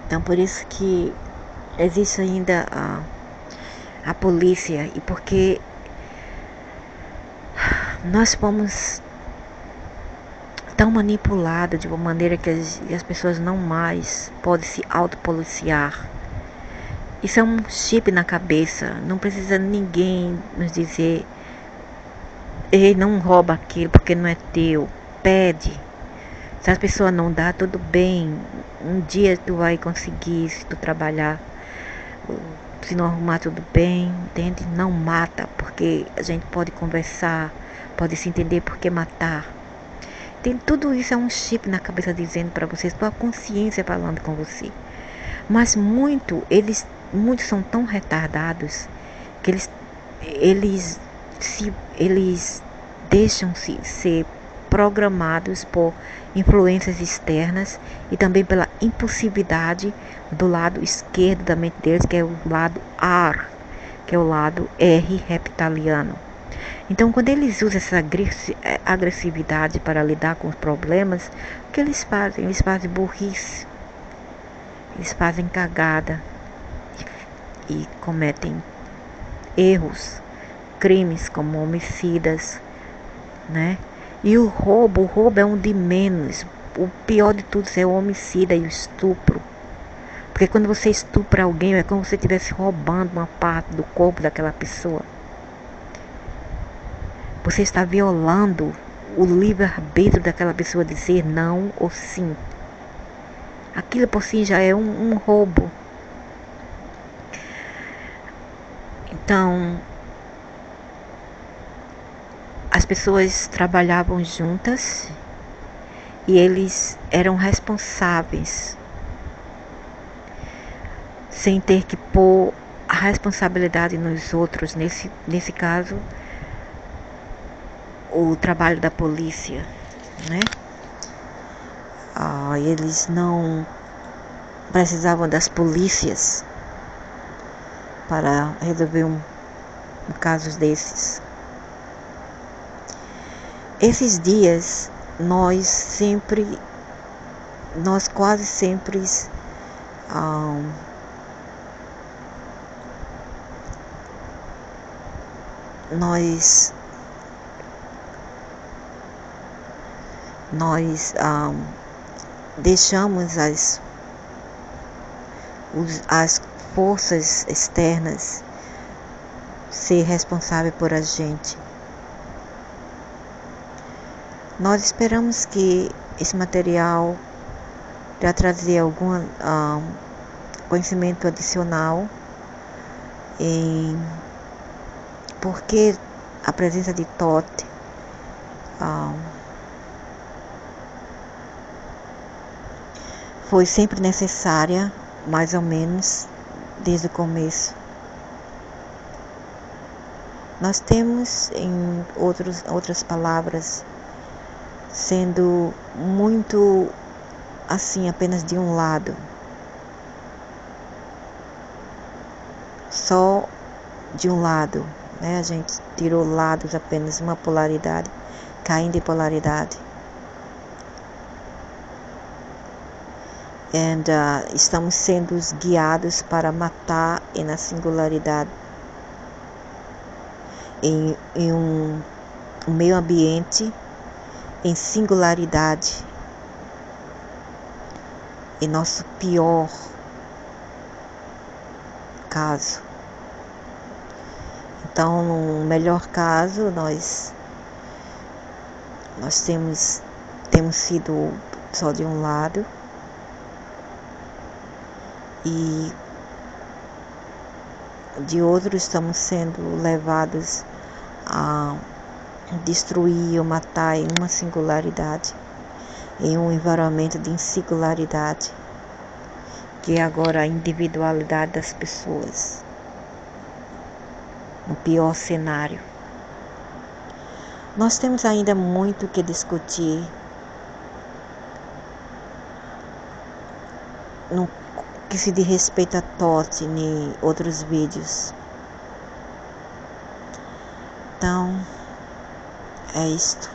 Então por isso que existe ainda a polícia, e porque nós fomos tão manipulados de uma maneira que as pessoas não mais podem se autopoliciar. Isso é um chip na cabeça. Não precisa ninguém nos dizer: ei, não rouba aquilo porque não é teu. Pede. Se as pessoas não dá, tudo bem. Um dia tu vai conseguir, se tu trabalhar. Se não arrumar, tudo bem, entende? Não mata, porque a gente pode conversar, pode se entender por que matar. Tem tudo isso, é um chip na cabeça dizendo para vocês, tua consciência falando com você. Mas muitos são tão retardados que eles deixam-se ser programados por influências externas e também pela impulsividade do lado esquerdo da mente deles, que é o lado R, que é o lado R reptiliano. Então, quando eles usam essa agressividade para lidar com os problemas, o que eles fazem? Eles fazem burrice, eles fazem cagada e cometem erros, crimes como homicidas, né? E o roubo é um de menos. O pior de tudo é o homicida e o estupro. Porque quando você estupra alguém, é como se você estivesse roubando uma parte do corpo daquela pessoa. Você está violando o livre-arbítrio daquela pessoa dizer não ou sim. Aquilo por si já é um roubo. Então, as pessoas trabalhavam juntas e eles eram responsáveis, sem ter que pôr a responsabilidade nos outros. Nesse caso, o trabalho da polícia, né? Eles não precisavam das polícias para resolver um caso desses. Esses dias nós quase sempre nós deixamos as forças externas ser responsáveis por a gente. Nós esperamos que esse material para trazer algum conhecimento adicional em porque a presença de Thoth foi sempre necessária, mais ou menos, desde o começo. Nós temos, em outras palavras, sendo muito assim, apenas de um lado. Só de um lado, né? A gente tirou lados, apenas uma polaridade, caindo em polaridade. Estamos sendo guiados para matar na singularidade, em um meio ambiente em singularidade, em nosso pior caso. Então, no melhor caso, nós temos sido só de um lado, e de outro estamos sendo levados a destruir ou matar em uma singularidade, em um environmento de insingularidade, que é agora a individualidade das pessoas, no pior cenário. Nós temos ainda muito que discutir no que se diz respeito a Thoth em outros vídeos. Então, é isto.